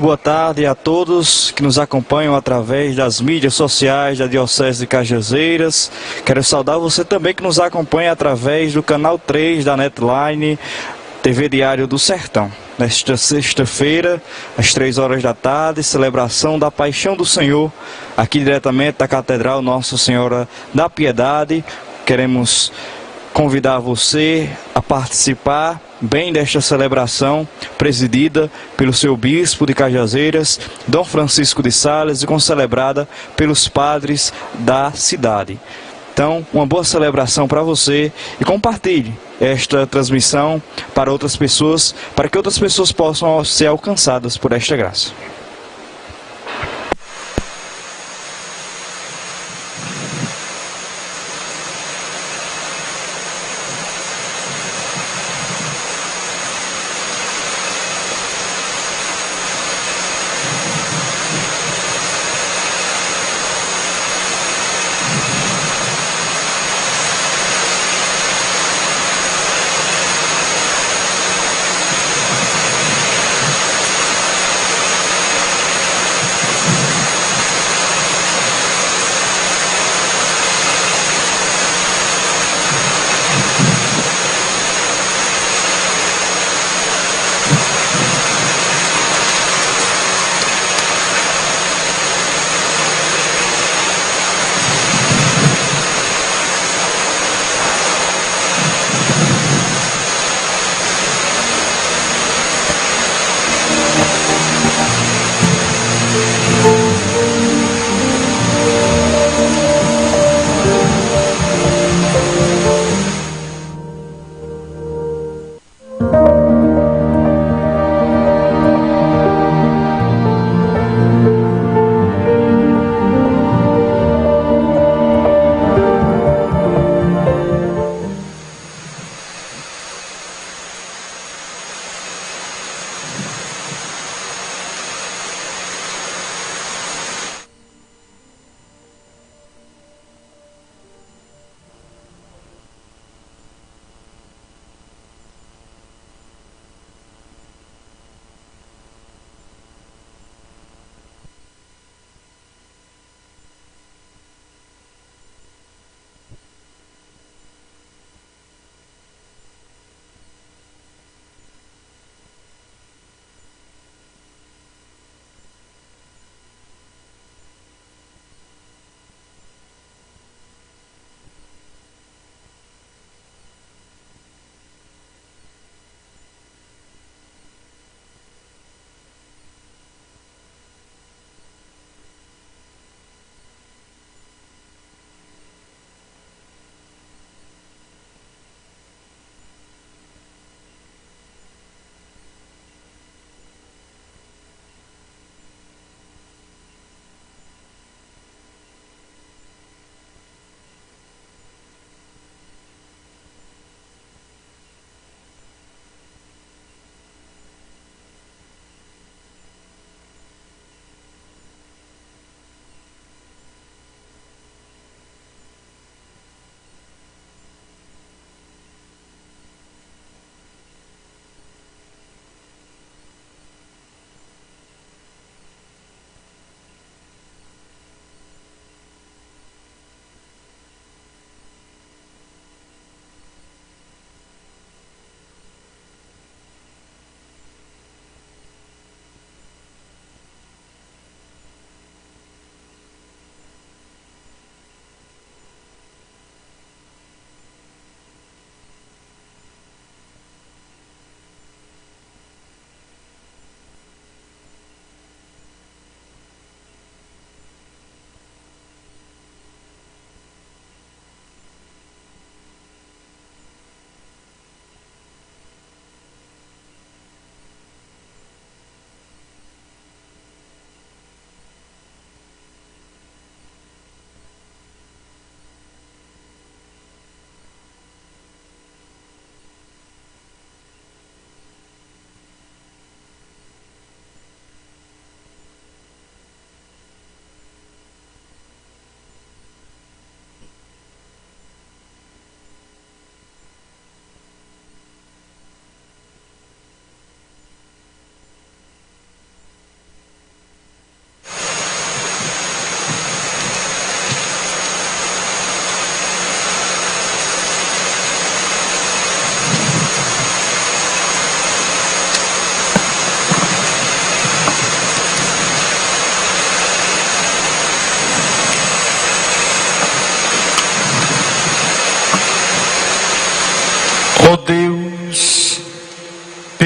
boa tarde a todos que nos acompanham através das mídias sociais da Diocese de Cajazeiras. Quero saudar você também que nos acompanha através do canal 3 da Netline, TV Diário do Sertão. Nesta sexta-feira, às 3 horas da tarde, celebração da Paixão do Senhor, aqui diretamente da Catedral Nossa Senhora da Piedade. Queremos convidar você a participar bem desta celebração, presidida pelo seu bispo de Cajazeiras, Dom Francisco de Sales, e concelebrada pelos padres da cidade. Então, uma boa celebração para você e compartilhe esta transmissão para outras pessoas, para que outras pessoas possam ser alcançadas por esta graça.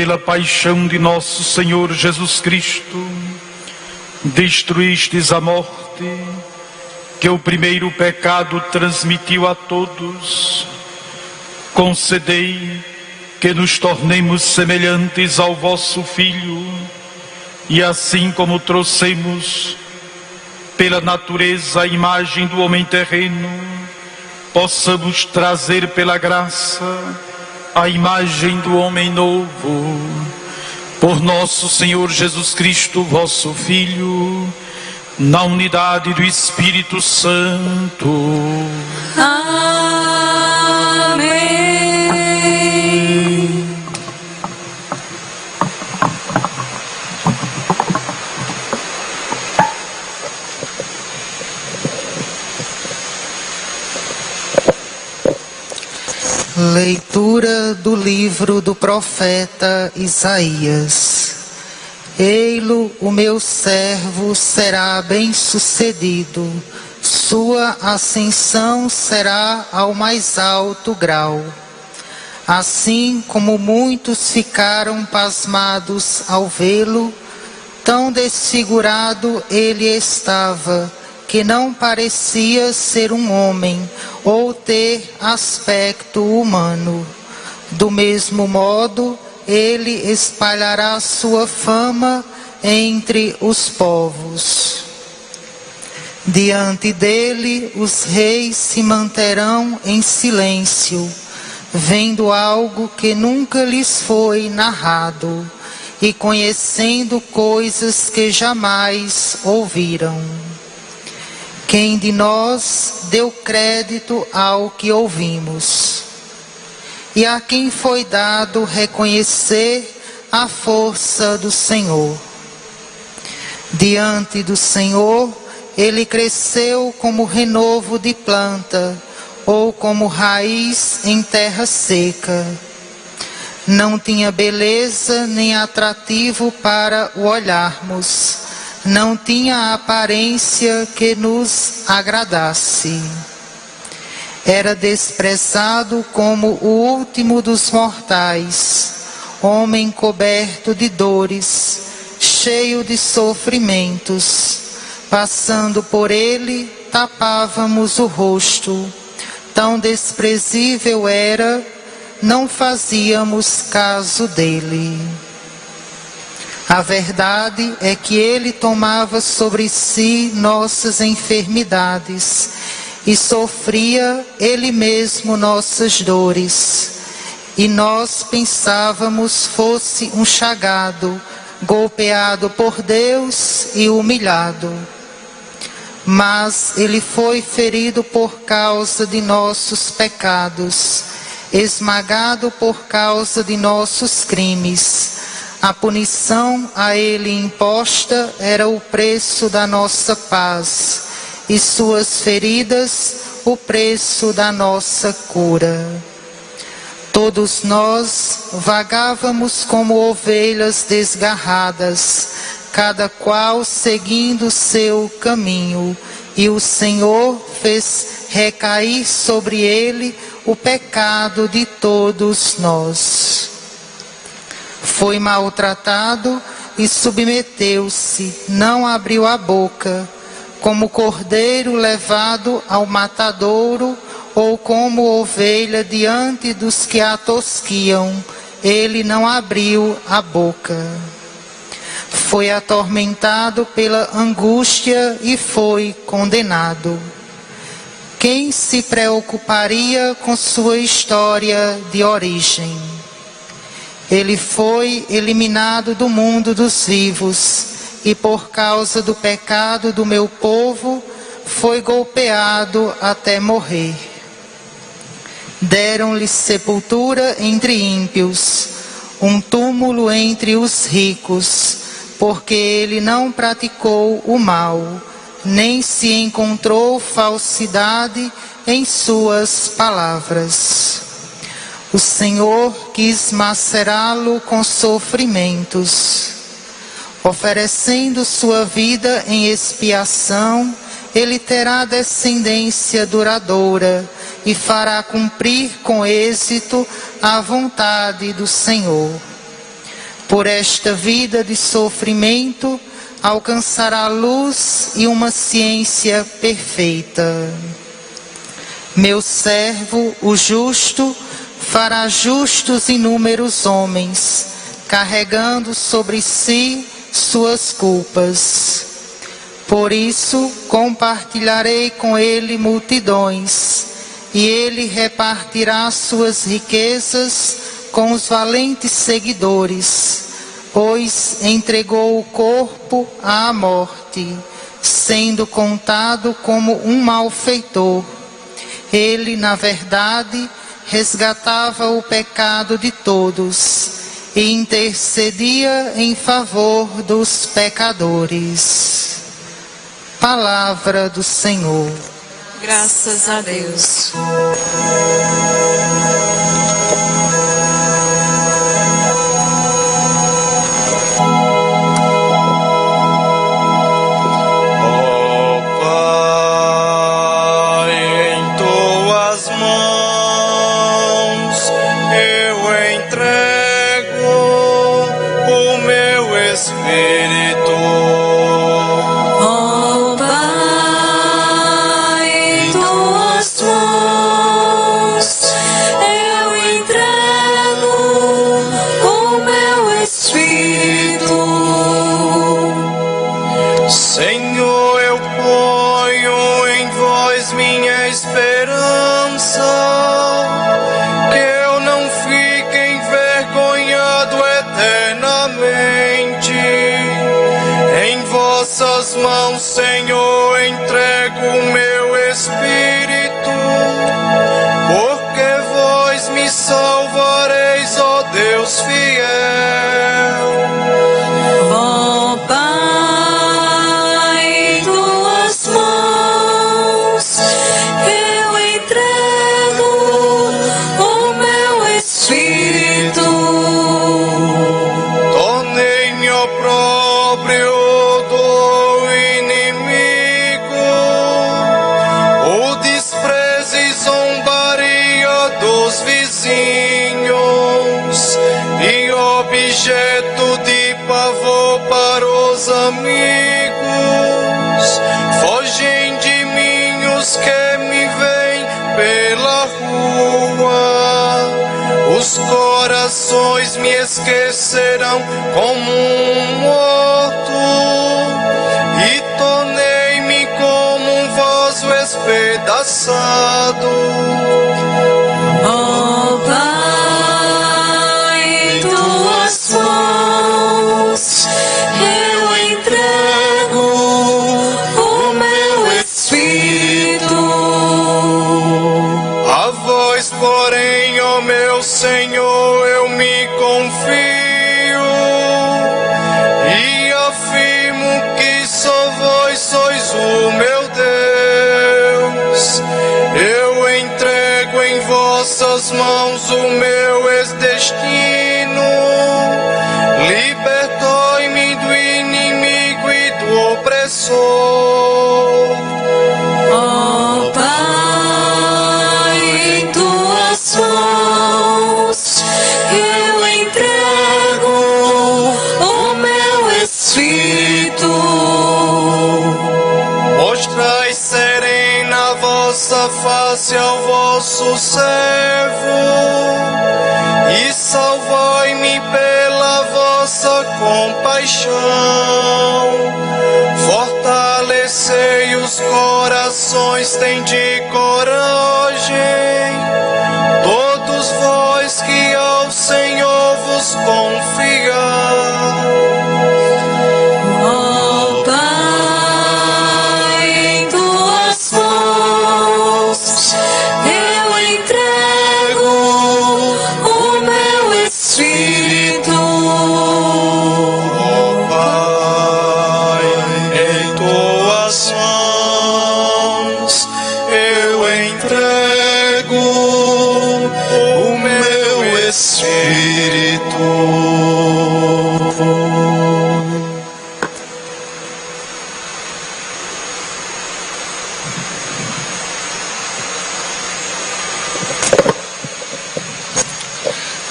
pela paixão de nosso Senhor Jesus Cristo, destruístes a morte, que o primeiro pecado transmitiu a todos. Concedei que nos tornemos semelhantes ao vosso Filho, e assim como trouxemos pela natureza a imagem do homem terreno, possamos trazer pela graça a imagem do homem novo. Por nosso Senhor Jesus Cristo, vosso Filho, na unidade do Espírito Santo. Amém. Leitura do livro do profeta Isaías. Ei-lo, o meu servo será bem-sucedido, sua ascensão será ao mais alto grau. Assim como muitos ficaram pasmados ao vê-lo, tão desfigurado ele estava, que não parecia ser um homem ou ter aspecto humano. Do mesmo modo, ele espalhará sua fama entre os povos. Diante dele, os reis se manterão em silêncio, vendo algo que nunca lhes foi narrado e conhecendo coisas que jamais ouviram. Quem de nós deu crédito ao que ouvimos? E a quem foi dado reconhecer a força do Senhor? Diante do Senhor, ele cresceu como renovo de planta, ou como raiz em terra seca. Não tinha beleza nem atrativo para o olharmos, não tinha aparência que nos agradasse. Era desprezado como o último dos mortais, homem coberto de dores, cheio de sofrimentos. Passando por ele, tapávamos o rosto. Tão desprezível era, não fazíamos caso dele. A verdade é que ele tomava sobre si nossas enfermidades e sofria ele mesmo nossas dores. E nós pensávamos fosse um chagado, golpeado por Deus e humilhado. Mas ele foi ferido por causa de nossos pecados, esmagado por causa de nossos crimes. A punição a ele imposta era o preço da nossa paz, e suas feridas o preço da nossa cura. Todos nós vagávamos como ovelhas desgarradas, cada qual seguindo seu caminho, e o Senhor fez recair sobre ele o pecado de todos nós. Foi maltratado e submeteu-se, não abriu a boca, como cordeiro levado ao matadouro, ou como ovelha diante dos que a tosquiam, ele não abriu a boca. Foi atormentado pela angústia e foi condenado. Quem se preocuparia com sua história de origem? Ele foi eliminado do mundo dos vivos, e por causa do pecado do meu povo, foi golpeado até morrer. Deram-lhe sepultura entre ímpios, um túmulo entre os ricos, porque ele não praticou o mal, nem se encontrou falsidade em suas palavras. O Senhor quis macerá-lo com sofrimentos. Oferecendo sua vida em expiação, ele terá descendência duradoura e fará cumprir com êxito a vontade do Senhor. Por esta vida de sofrimento, alcançará luz e uma ciência perfeita. Meu servo, o justo, fará justos inúmeros homens, carregando sobre si suas culpas. Por isso, compartilharei com ele multidões, e ele repartirá suas riquezas com os valentes seguidores, pois entregou o corpo à morte, sendo contado como um malfeitor. Ele, na verdade, resgatava o pecado de todos e intercedia em favor dos pecadores. Palavra do Senhor. Graças a Deus. Senhor, eu ponho em vós minha esperança, que eu não fique envergonhado eternamente. Em vossas mãos, Senhor, entrego o meu espírito, porque vós me salvareis, ó Deus fiel. Objeto de pavor para os amigos, fogem de mim os que me veem pela rua. Os corações me esquecerão como um morto, e tornei-me como um vaso espedaçado. Oh, eu entrego o meu espírito. A vós, porém, ó meu Senhor, eu me confio e afirmo que só vós sois o meu Deus. Eu entrego em vossas mãos o meu destino. Libertai-me do inimigo e do opressor. Oh, Pai, em tuas mãos eu entrego o meu espírito. Mostrai serena a vossa face ao vosso servo e salvai-me pela vossa compaixão. Fortalecei os corações, tende coragem, todos vós que ao Senhor vos confiar. Oh, Pai, em tuas mãos eu entrego o meu espírito. Oh, Pai, em tuas mãos eu entrego o meu espírito.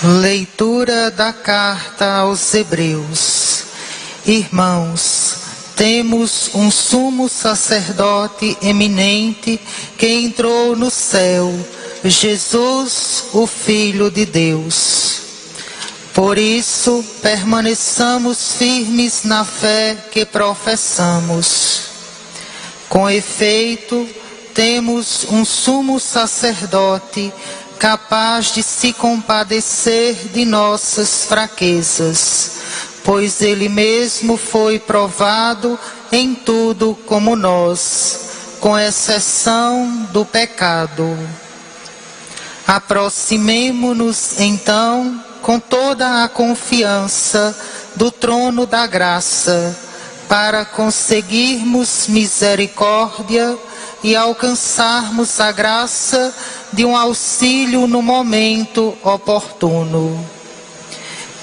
Leitura Leitura da carta aos Hebreus. Irmãos, temos um sumo sacerdote eminente que entrou no céu, Jesus, o Filho de Deus. Por isso, permaneçamos firmes na fé que professamos. Com efeito, temos um sumo sacerdote capaz de se compadecer de nossas fraquezas, pois ele mesmo foi provado em tudo como nós, com exceção do pecado. Aproximemo-nos então com toda a confiança do trono da graça, para conseguirmos misericórdia e alcançarmos a graça de um auxílio no momento oportuno.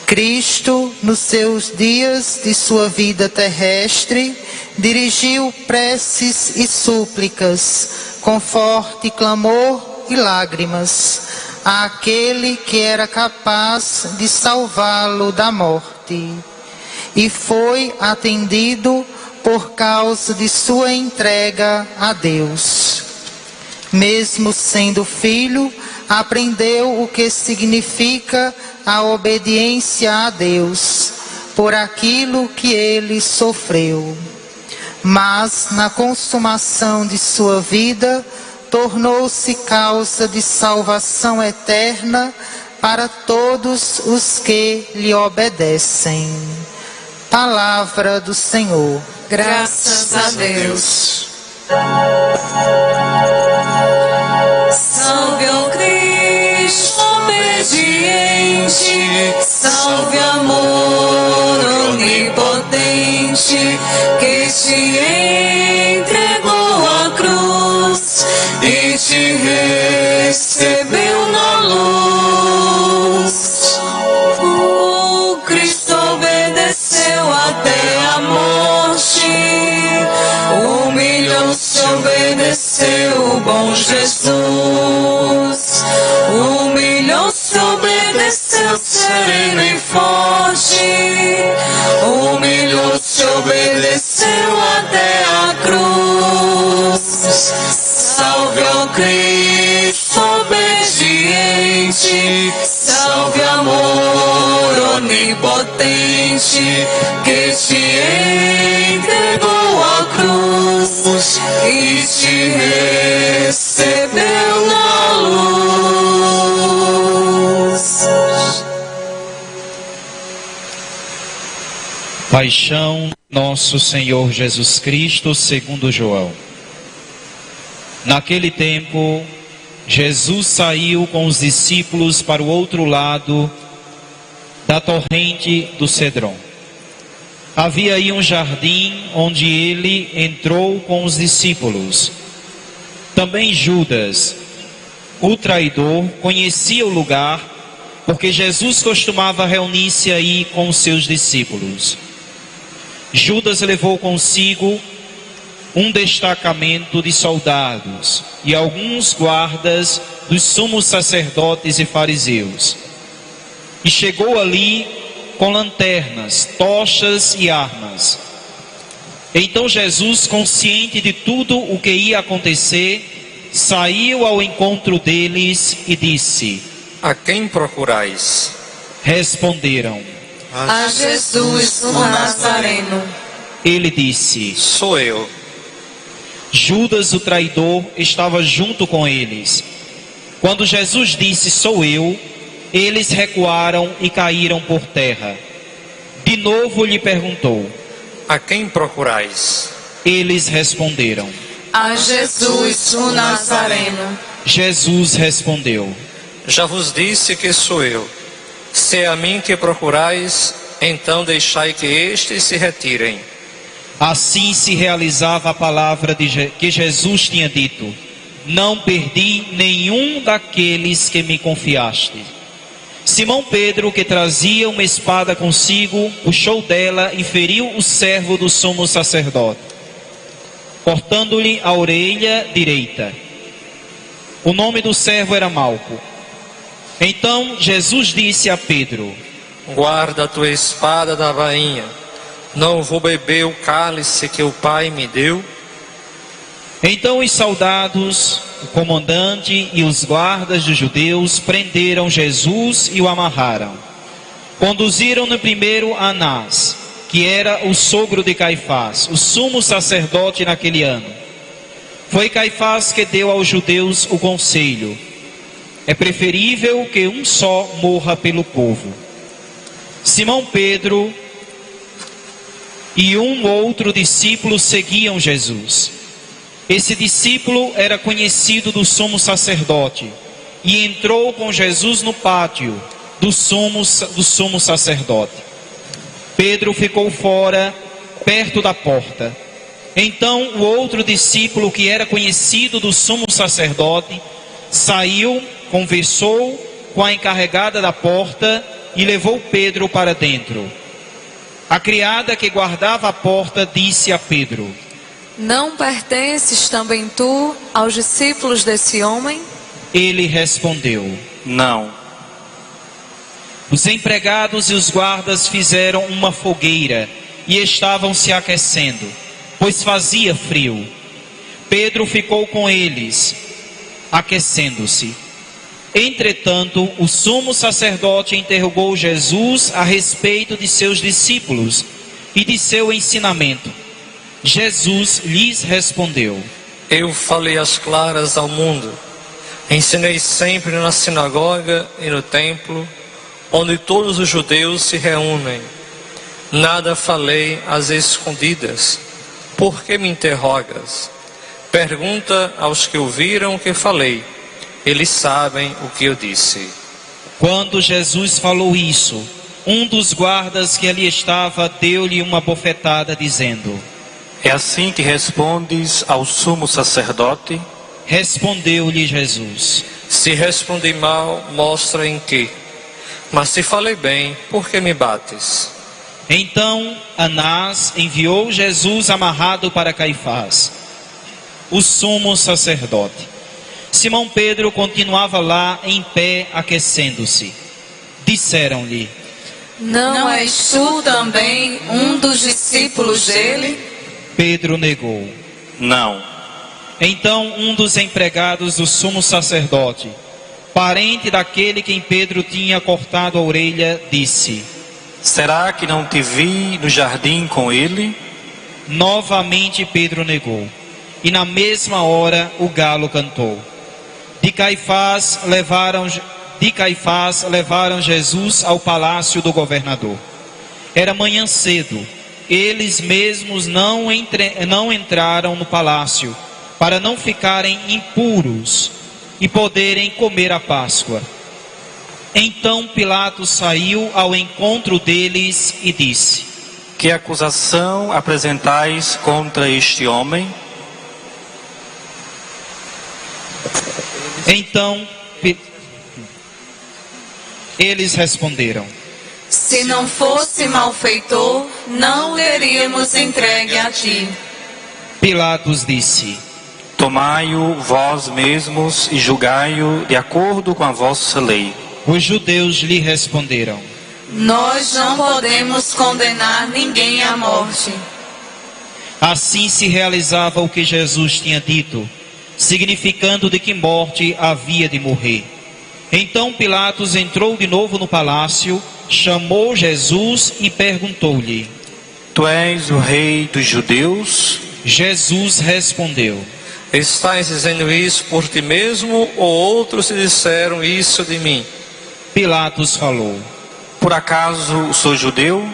Cristo, nos seus dias de sua vida terrestre, dirigiu preces e súplicas, com forte clamor e lágrimas, àquele que era capaz de salvá-lo da morte. E foi atendido por causa de sua entrega a Deus. Mesmo sendo filho, aprendeu o que significa a obediência a Deus, por aquilo que ele sofreu. Mas, na consumação de sua vida, tornou-se causa de salvação eterna para todos os que lhe obedecem. Palavra do Senhor. Graças a Deus. Salve ao Cristo obediente, salve amor onipotente, que te entregou a cruz e te recebeu na luz. O Cristo obedeceu até a morte, humilhou-se, obedeceu o bom Jesus. Humilhou-se, obedeceu sereno e forte, humilhou-se, obedeceu até a cruz. Salve ao Cristo obediente, salve amor onipotente, que te entregou a cruz e te recebeu na luz. Paixão nosso Senhor Jesus Cristo segundo João. Naquele tempo, Jesus saiu com os discípulos para o outro lado da torrente do Cedron. Havia aí um jardim onde ele entrou com os discípulos. Também Judas, o traidor, conhecia o lugar, porque Jesus costumava reunir-se aí com os seus discípulos. Judas levou consigo um destacamento de soldados e alguns guardas dos sumos sacerdotes e fariseus. E chegou ali com lanternas, tochas e armas. Então Jesus, consciente de tudo o que ia acontecer, saiu ao encontro deles e disse: A quem procurais? Responderam: A Jesus o Nazareno. Ele disse: Sou eu. Judas, o traidor, estava junto com eles. Quando Jesus disse: Sou eu, eles recuaram e caíram por terra. De novo lhe perguntou: A quem procurais? Eles responderam: A Jesus o Nazareno. Jesus respondeu: Já vos disse que sou eu. Se é a mim que procurais, então deixai que estes se retirem. Assim se realizava a palavra que Jesus tinha dito: Não perdi nenhum daqueles que me confiaste. Simão Pedro, que trazia uma espada consigo, puxou dela e feriu o servo do sumo sacerdote, cortando-lhe a orelha direita. O nome do servo era Malco. Então Jesus disse a Pedro: guarda a tua espada da bainha. Não vou beber o cálice que o Pai me deu. Então os soldados, o comandante e os guardas dos judeus prenderam Jesus e o amarraram. Conduziram-no primeiro a Anás, que era o sogro de Caifás, o sumo sacerdote naquele ano. Foi Caifás que deu aos judeus o conselho: é preferível que um só morra pelo povo. Simão Pedro e um outro discípulo seguiam Jesus. Esse discípulo era conhecido do sumo sacerdote e entrou com Jesus no pátio do sumo sacerdote. Pedro ficou fora, perto da porta. Então o outro discípulo, que era conhecido do sumo sacerdote, saiu, conversou com a encarregada da porta e levou Pedro para dentro. A criada que guardava a porta disse a Pedro: não pertences também tu aos discípulos desse homem? Ele respondeu: não. Os empregados e os guardas fizeram uma fogueira e estavam se aquecendo, pois fazia frio. Pedro ficou com eles, aquecendo-se. Entretanto, o sumo sacerdote interrogou Jesus a respeito de seus discípulos e de seu ensinamento. Jesus lhes respondeu: eu falei às claras ao mundo. Ensinei sempre na sinagoga e no templo, onde todos os judeus se reúnem. Nada falei às escondidas. Por que me interrogas? Pergunta aos que ouviram o que falei. Eles sabem o que eu disse. Quando Jesus falou isso, um dos guardas que ali estava deu-lhe uma bofetada, dizendo: é assim que respondes ao sumo sacerdote? Respondeu-lhe Jesus: se respondi mal, mostra em que. Mas se falei bem, por que me bates? Então Anás enviou Jesus amarrado para Caifás, o sumo sacerdote. Simão Pedro continuava lá em pé, aquecendo-se. Disseram-lhe: não és tu também um dos discípulos dele? Pedro negou: não. Então um dos empregados do sumo sacerdote, parente daquele quem Pedro tinha cortado a orelha, disse: será que não te vi no jardim com ele? Novamente Pedro negou, e na mesma hora o galo cantou. De Caifás levaram Jesus ao palácio do governador. Era manhã cedo. Eles mesmos não entraram no palácio, para não ficarem impuros e poderem comer a Páscoa. Então Pilatos saiu ao encontro deles e disse: que acusação apresentais contra este homem? Então eles responderam: se não fosse malfeitor, não o teríamos entregue a ti. Pilatos disse: tomai-o vós mesmos e julgai-o de acordo com a vossa lei. Os judeus lhe responderam: nós não podemos condenar ninguém à morte. Assim se realizava o que Jesus tinha dito, significando de que morte havia de morrer. Então Pilatos entrou de novo no palácio, chamou Jesus e perguntou-lhe: tu és o rei dos judeus? Jesus respondeu: estás dizendo isso por ti mesmo, ou outros te disseram isso de mim? Pilatos falou: por acaso sou judeu?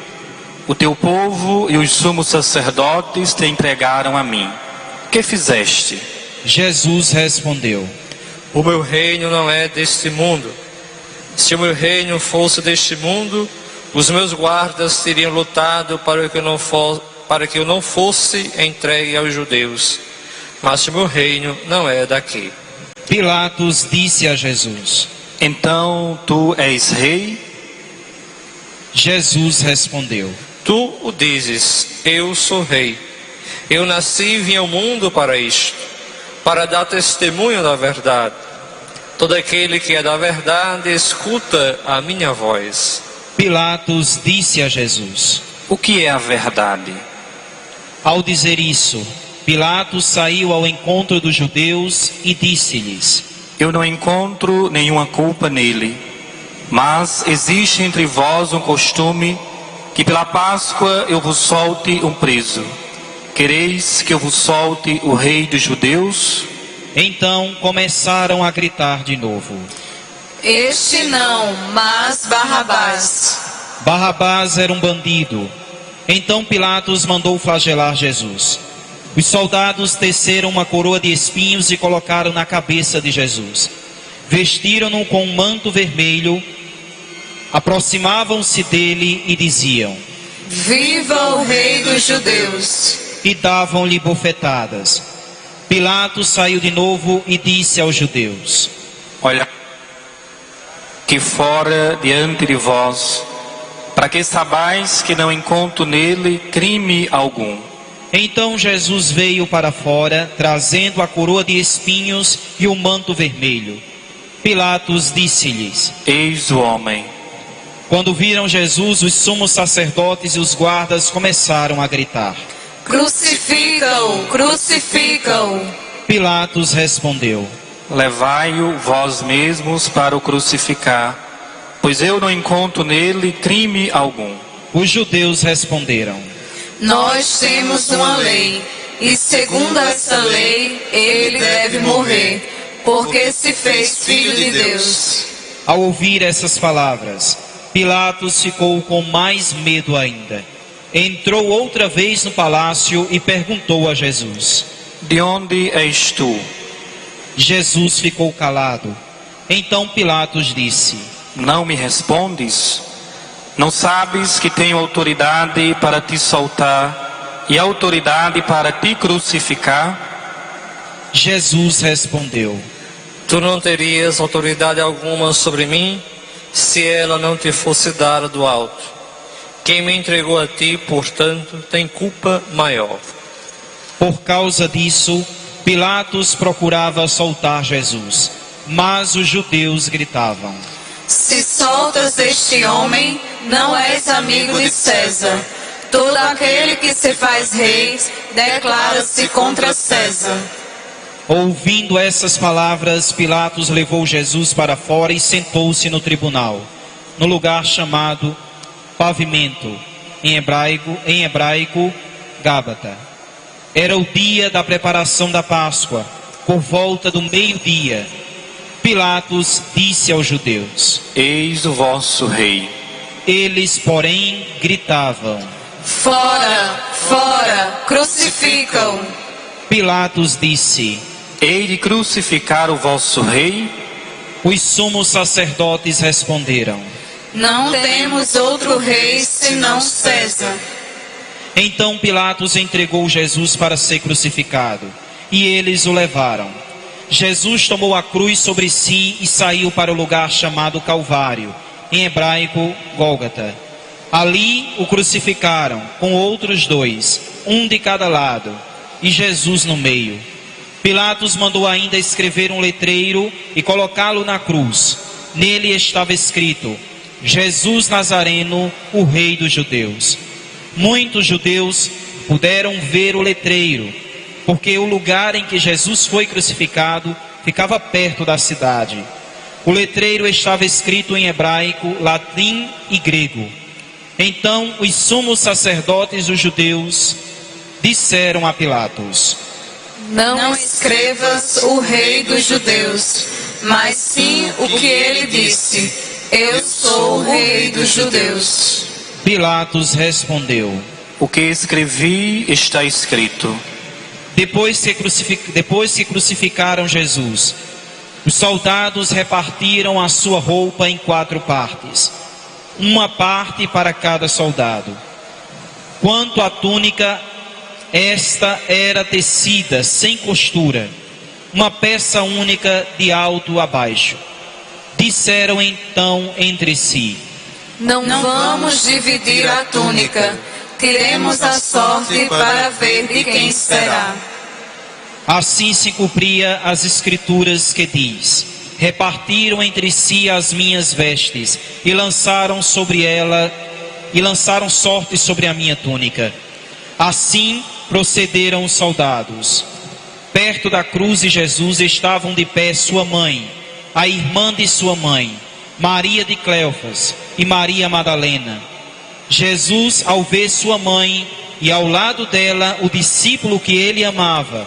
O teu povo e os sumos sacerdotes te entregaram a mim. Que fizeste? Jesus respondeu: o meu reino não é deste mundo. Se o meu reino fosse deste mundo, os meus guardas teriam lutado para que eu não fosse entregue aos judeus. Mas o meu reino não é daqui. Pilatos disse a Jesus: então tu és rei? Jesus respondeu: tu o dizes, eu sou rei. Eu nasci e vim ao mundo para isto, para dar testemunho da verdade. Todo aquele que é da verdade escuta a minha voz. Pilatos disse a Jesus: O que é a verdade? Ao dizer isso, Pilatos saiu ao encontro dos judeus e disse-lhes: Eu não encontro nenhuma culpa nele, mas existe entre vós um costume que pela Páscoa eu vos solte um preso. Quereis que eu vos solte o rei dos judeus? Então começaram a gritar de novo. Este não, mas Barrabás. Barrabás era um bandido. Então Pilatos mandou flagelar Jesus. Os soldados teceram uma coroa de espinhos e colocaram na cabeça de Jesus. Vestiram-no com um manto vermelho, aproximavam-se dele e diziam: Viva o rei dos judeus! E davam-lhe bofetadas. Pilatos saiu de novo e disse aos judeus: Olha, que fora diante de vós, para que saibais que não encontro nele crime algum. Então Jesus veio para fora, trazendo a coroa de espinhos e o manto vermelho. Pilatos disse-lhes: Eis o homem. Quando viram Jesus, os sumos sacerdotes e os guardas começaram a gritar: Crucifica-o! Crucifica-o! Pilatos respondeu: Levai-o vós mesmos para o crucificar, pois eu não encontro nele crime algum. Os judeus responderam: Nós temos uma lei, e segundo essa lei, ele deve morrer, porque se fez filho de Deus. Ao ouvir essas palavras, Pilatos ficou com mais medo ainda. Entrou outra vez no palácio e perguntou a Jesus: De onde és tu? Jesus ficou calado. Então Pilatos disse: Não me respondes? Não sabes que tenho autoridade para te soltar e autoridade para te crucificar? Jesus respondeu: Tu não terias autoridade alguma sobre mim, se ela não te fosse dada do alto. Quem me entregou a ti, portanto, tem culpa maior. Por causa disso, Pilatos procurava soltar Jesus, mas os judeus gritavam: Se soltas este homem, não és amigo de César. Todo aquele que se faz rei, declara-se contra César. Ouvindo essas palavras, Pilatos levou Jesus para fora e sentou-se no tribunal, no lugar chamado Pavimento, em hebraico, Gábata. Era o dia da preparação da Páscoa, por volta do meio-dia. Pilatos disse aos judeus: Eis o vosso rei. Eles, porém, gritavam: Fora, fora, crucificam. Pilatos disse: Hei de crucificar o vosso rei? Os sumos sacerdotes responderam: Não temos outro rei senão César. Então Pilatos entregou Jesus para ser crucificado, e eles o levaram. Jesus tomou a cruz sobre si e saiu para o lugar chamado Calvário, em hebraico, Gólgota. Ali o crucificaram, com outros dois, um de cada lado, e Jesus no meio. Pilatos mandou ainda escrever um letreiro e colocá-lo na cruz. Nele estava escrito: Jesus Nazareno, o Rei dos Judeus. Muitos judeus puderam ver o letreiro, porque o lugar em que Jesus foi crucificado ficava perto da cidade. O letreiro estava escrito em hebraico, latim e grego. Então os sumos sacerdotes dos judeus disseram a Pilatos: Não escrevas o rei dos judeus, mas sim o que ele disse: Eu sou o rei dos judeus. Pilatos respondeu: O que escrevi está escrito. Depois que crucificaram Jesus, os soldados repartiram a sua roupa em 4 partes, uma parte para cada soldado. Quanto à túnica, esta era tecida sem costura, uma peça única de alto a baixo. Disseram então entre si: Não vamos dividir a túnica, tiremos a sorte para ver de quem será. Assim se cumpria as escrituras que diz: repartiram entre si as minhas vestes e lançaram sorte sobre a minha túnica. Assim procederam os soldados. Perto da cruz de Jesus estavam de pé sua mãe, a irmã de sua mãe, Maria de Cleofas e Maria Madalena. Jesus, ao ver sua mãe e ao lado dela o discípulo que ele amava,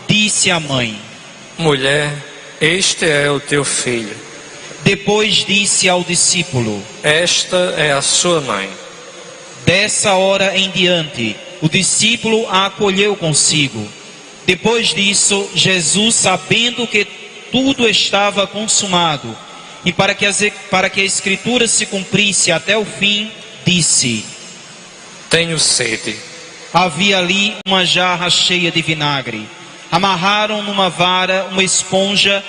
disse à mãe: Mulher, este é o teu filho. Depois disse ao discípulo: Esta é a sua mãe. Dessa hora em diante, o discípulo a acolheu consigo. Depois disso, Jesus, sabendo que tudo estava consumado, e para que a Escritura se cumprisse até o fim, disse: Tenho sede. Havia ali uma jarra cheia de vinagre. Amarraram numa vara uma esponja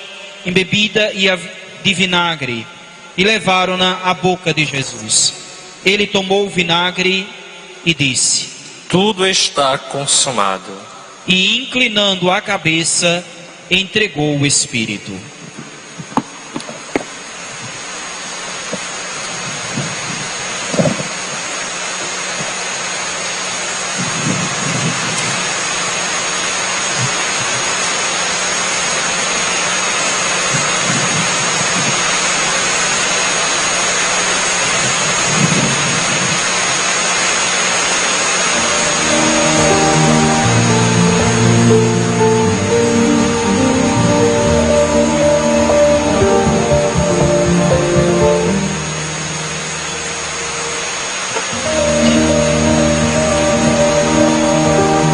embebida de vinagre e levaram-na à boca de Jesus. Ele tomou o vinagre e disse: Tudo está consumado. E inclinando a cabeça, entregou o Espírito.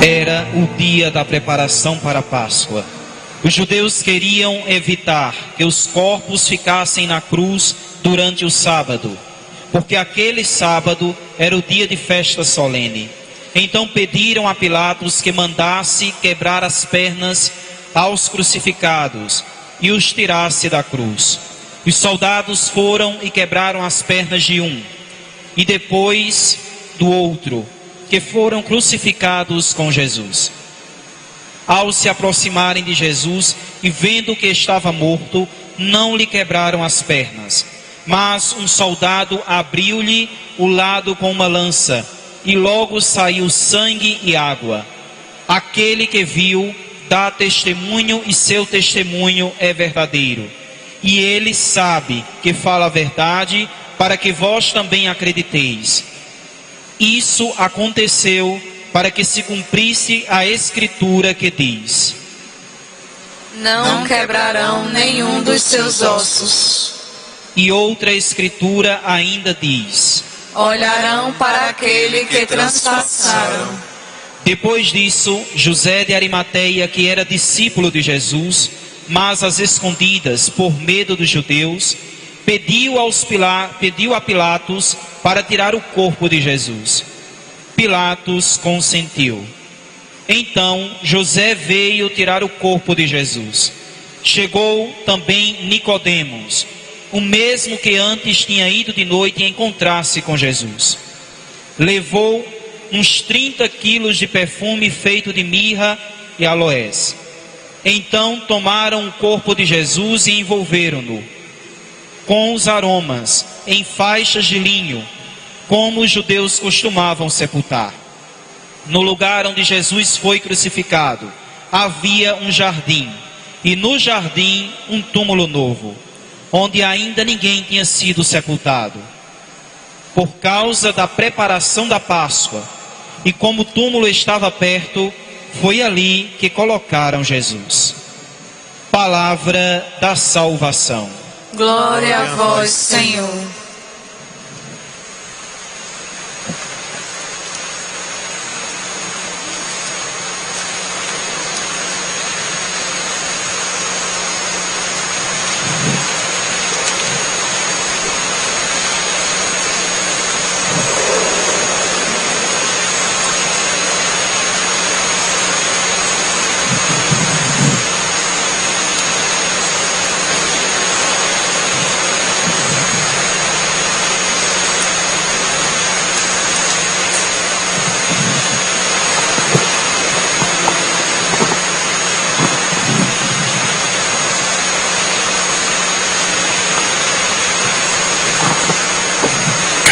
Era o dia da preparação para a Páscoa. Os judeus queriam evitar que os corpos ficassem na cruz durante o sábado, porque aquele sábado era o dia de festa solene. Então pediram a Pilatos que mandasse quebrar as pernas aos crucificados e os tirasse da cruz. Os soldados foram e quebraram as pernas de um e depois do outro, que foram crucificados com Jesus. Ao se aproximarem de Jesus e vendo que estava morto, não lhe quebraram as pernas, mas um soldado abriu-lhe o lado com uma lança, e logo saiu sangue e água. Aquele que viu dá testemunho, e seu testemunho é verdadeiro. E ele sabe que fala a verdade, para que vós também acrediteis. Isso aconteceu para que se cumprisse a Escritura que diz: Não quebrarão nenhum dos seus ossos. E outra Escritura ainda diz: Olharão para aquele que transpassaram. Depois disso, José de Arimateia, que era discípulo de Jesus, mas às escondidas por medo dos judeus, pediu a Pilatos para tirar o corpo de Jesus. Pilatos consentiu. Então José veio tirar o corpo de Jesus. Chegou também Nicodemos, o mesmo que antes tinha ido de noite encontrar-se com Jesus. Levou uns 30 quilos de perfume feito de mirra e aloés. Então tomaram o corpo de Jesus e envolveram-no com os aromas em faixas de linho, como os judeus costumavam sepultar. No lugar onde Jesus foi crucificado, havia um jardim, e no jardim um túmulo novo, onde ainda ninguém tinha sido sepultado. Por causa da preparação da Páscoa, e como o túmulo estava perto, foi ali que colocaram Jesus. Palavra da salvação. Glória a vós, Senhor.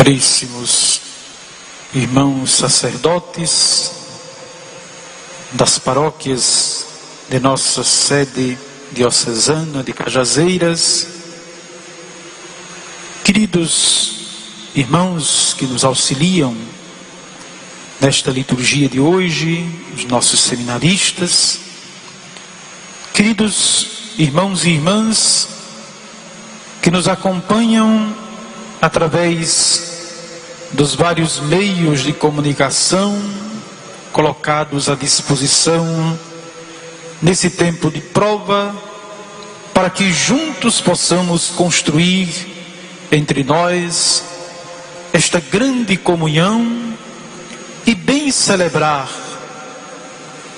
Ilustríssimos irmãos sacerdotes das paróquias de nossa sede diocesana de Cajazeiras, queridos irmãos que nos auxiliam nesta liturgia de hoje, os nossos seminaristas, queridos irmãos e irmãs que nos acompanham através dos vários meios de comunicação colocados à disposição nesse tempo de prova, para que juntos possamos construir entre nós esta grande comunhão e bem celebrar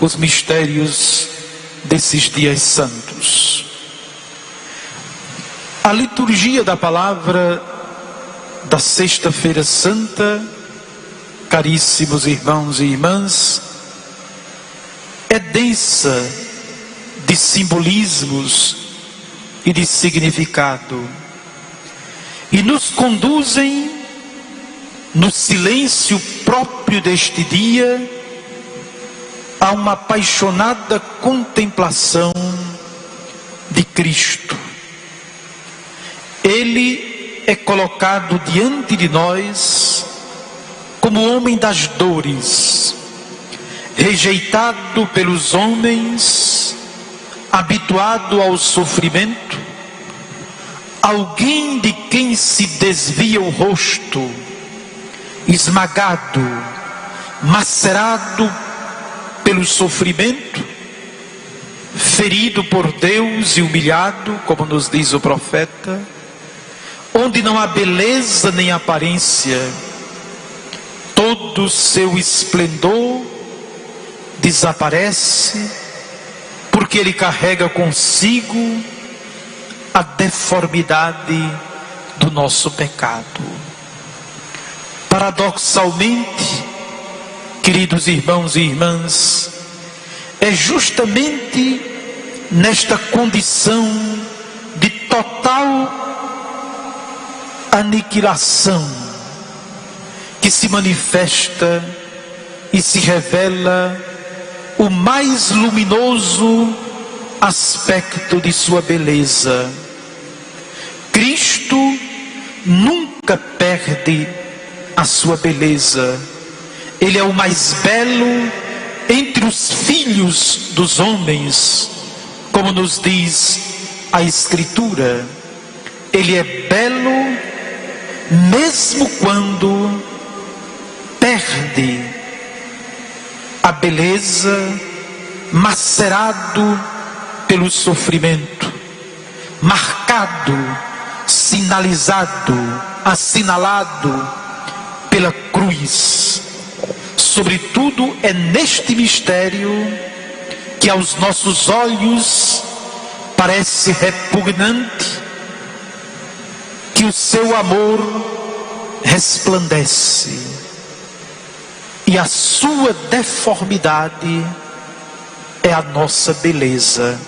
os mistérios desses dias santos. A liturgia da palavra da Sexta-feira Santa, caríssimos irmãos e irmãs, é densa de simbolismos e de significado, e nos conduzem no silêncio próprio deste dia a uma apaixonada contemplação de Cristo. Ele é colocado diante de nós como homem das dores, rejeitado pelos homens, habituado ao sofrimento, alguém de quem se desvia o rosto, esmagado, macerado pelo sofrimento, ferido por Deus e humilhado, como nos diz o profeta, onde não há beleza nem aparência, todo o seu esplendor desaparece, porque ele carrega consigo a deformidade do nosso pecado. Paradoxalmente, queridos irmãos e irmãs, é justamente nesta condição de total aniquilação que se manifesta e se revela o mais luminoso aspecto de sua beleza. Cristo nunca perde a sua beleza. Ele é o mais belo entre os filhos dos homens, como nos diz a Escritura. Ele é belo mesmo quando perde a beleza, macerado pelo sofrimento, marcado, sinalizado, assinalado pela cruz. Sobretudo é neste mistério que aos nossos olhos parece repugnante que o seu amor resplandece e a sua deformidade é a nossa beleza.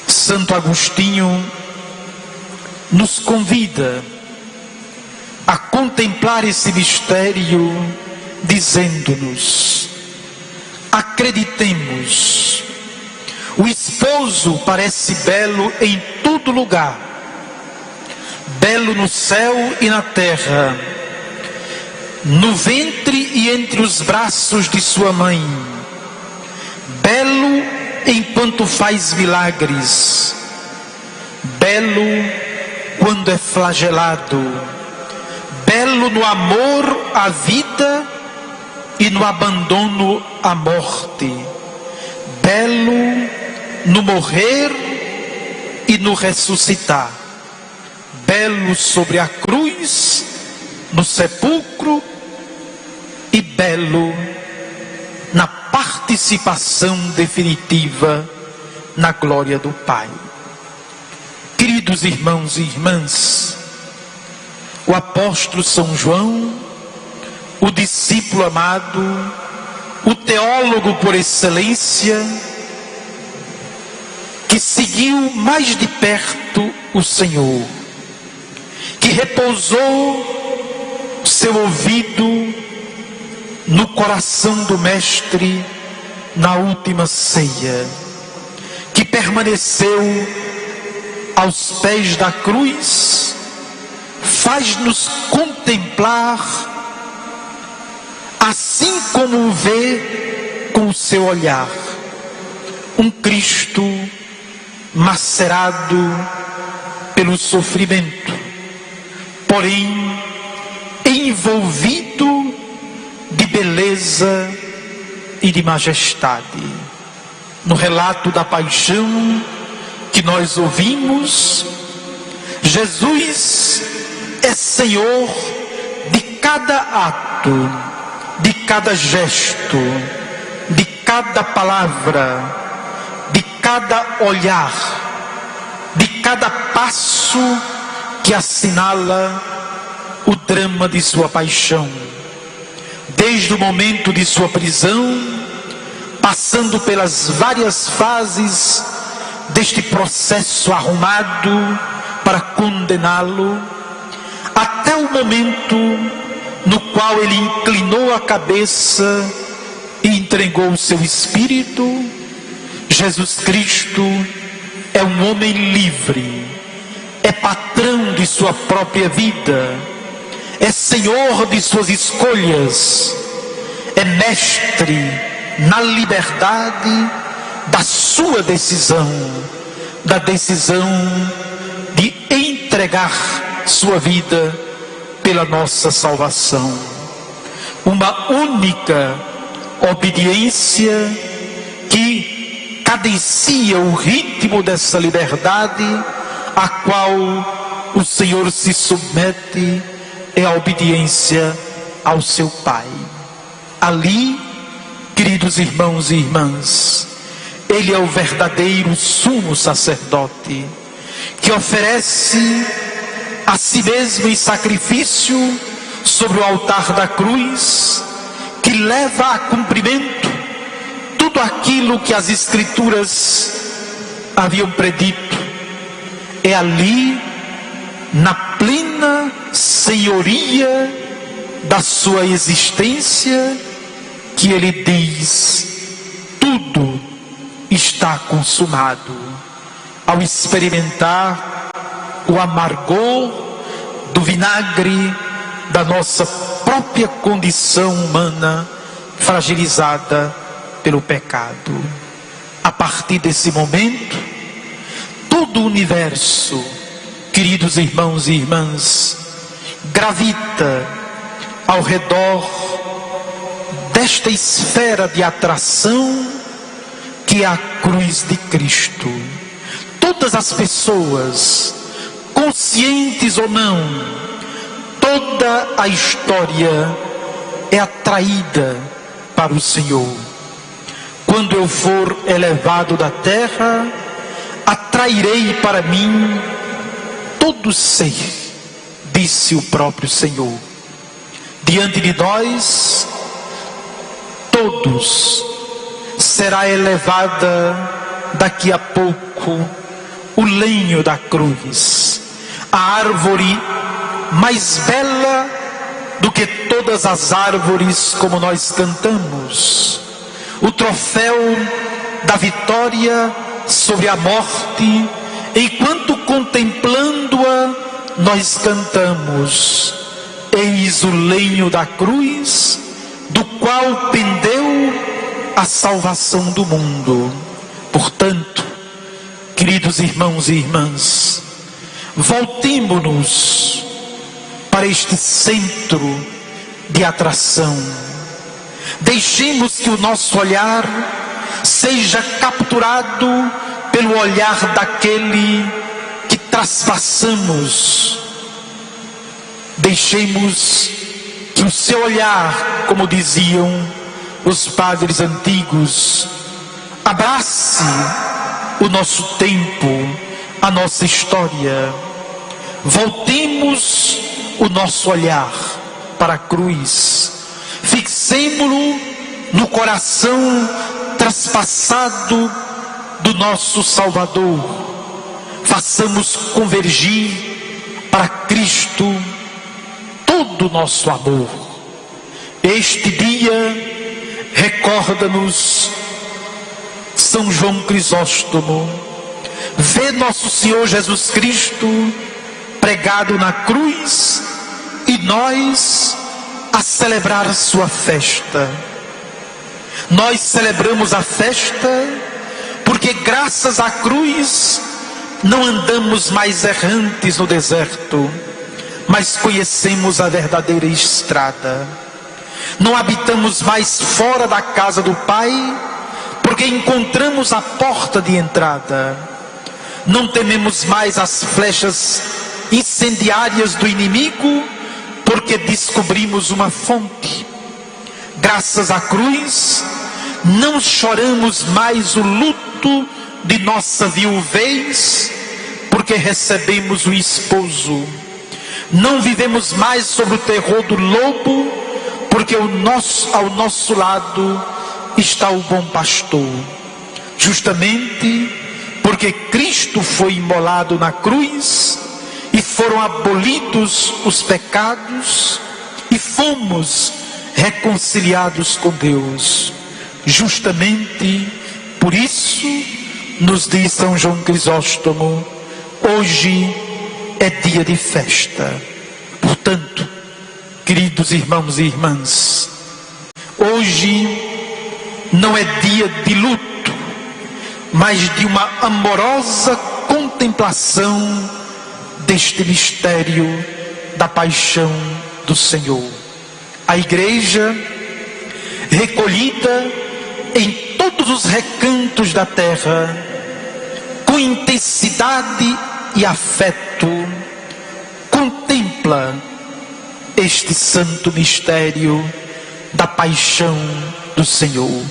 Santo Agostinho nos convida a contemplar esse mistério, dizendo-nos: acreditemos, o esposo parece belo em todo lugar, belo no céu e na terra, no ventre e entre os braços de sua mãe, belo enquanto faz milagres, belo quando é flagelado, belo no amor à vida e no abandono à morte, belo no morrer e no ressuscitar, belo sobre a cruz, no sepulcro, e belo na participação definitiva na glória do Pai. Queridos irmãos e irmãs, o apóstolo São João, o discípulo amado, o teólogo por excelência, que seguiu mais de perto o Senhor, que repousou seu ouvido no coração do Mestre na última ceia, que permaneceu aos pés da cruz, faz-nos contemplar, assim como o vê com o seu olhar, um Cristo macerado pelo sofrimento, porém envolvido de beleza e de majestade. No relato da paixão que nós ouvimos, Jesus é Senhor de cada ato, de cada gesto, de cada palavra, de cada olhar, de cada passo que assinala o drama de sua paixão. Desde o momento de sua prisão, passando pelas várias fases deste processo arrumado para condená-lo, até o momento no qual ele inclinou a cabeça e entregou o seu espírito, Jesus Cristo é um homem livre, é patrão de sua própria vida, é senhor de suas escolhas, é mestre na liberdade da sua decisão, da decisão de entregar sua vida pela nossa salvação. Uma única obediência que cadencia o ritmo dessa liberdade a qual o Senhor se submete, é a obediência ao seu Pai. Ali, queridos irmãos e irmãs, ele é o verdadeiro sumo sacerdote, que oferece a si mesmo em sacrifício sobre o altar da cruz, que leva a cumprimento tudo aquilo que as Escrituras haviam predito. É ali, na plena senhoria da sua existência, que ele diz: tudo está consumado. Ao experimentar o amargor do vinagre da nossa própria condição humana fragilizada pelo pecado. A partir desse momento, todo o universo, queridos irmãos e irmãs, gravita ao redor desta esfera de atração que é a cruz de Cristo. Todas as pessoas, conscientes ou não, toda a história é atraída para o Senhor. Quando eu for elevado da terra, atrairei para mim todo ser, disse o próprio Senhor. Diante de nós, todos, será elevada daqui a pouco o lenho da cruz, a árvore mais bela do que todas as árvores, como nós cantamos, o troféu da vitória sobre a morte. Enquanto contemplando-a, nós cantamos: eis o lenho da cruz, do qual pendeu a salvação do mundo. Portanto, queridos irmãos e irmãs, voltemo-nos para este centro de atração. Deixemos que o nosso olhar seja capturado pelo olhar daquele que traspassamos. Deixemos que o seu olhar, como diziam os padres antigos, abrace o nosso tempo, a nossa história. Voltemos o nosso olhar para a cruz, fixemo-lo no coração traspassado do nosso Salvador. Façamos convergir para Cristo todo o nosso amor. Este dia recorda-nos São João Crisóstomo, vê nosso Senhor Jesus Cristo pregado na cruz e nós a celebrar sua festa. Nós celebramos a festa porque graças à cruz não andamos mais errantes no deserto, mas conhecemos a verdadeira estrada. Não habitamos mais fora da casa do Pai, porque encontramos a porta de entrada. Não tememos mais as flechas incendiárias do inimigo, porque descobrimos uma fonte. Graças à cruz, não choramos mais o luto de nossa viuvez, porque recebemos o esposo. Não vivemos mais sob o terror do lobo, porque ao nosso lado está o bom pastor. Justamente porque Cristo foi imolado na cruz e foram abolidos os pecados e fomos reconciliados com Deus. Justamente por isso, nos diz São João Crisóstomo, hoje é dia de festa. Portanto, queridos irmãos e irmãs, hoje não é dia de luto, mas de uma amorosa contemplação deste mistério da paixão do Senhor. A igreja, recolhida em todos os recantos da terra, com intensidade e afeto, contempla este santo mistério da paixão do Senhor.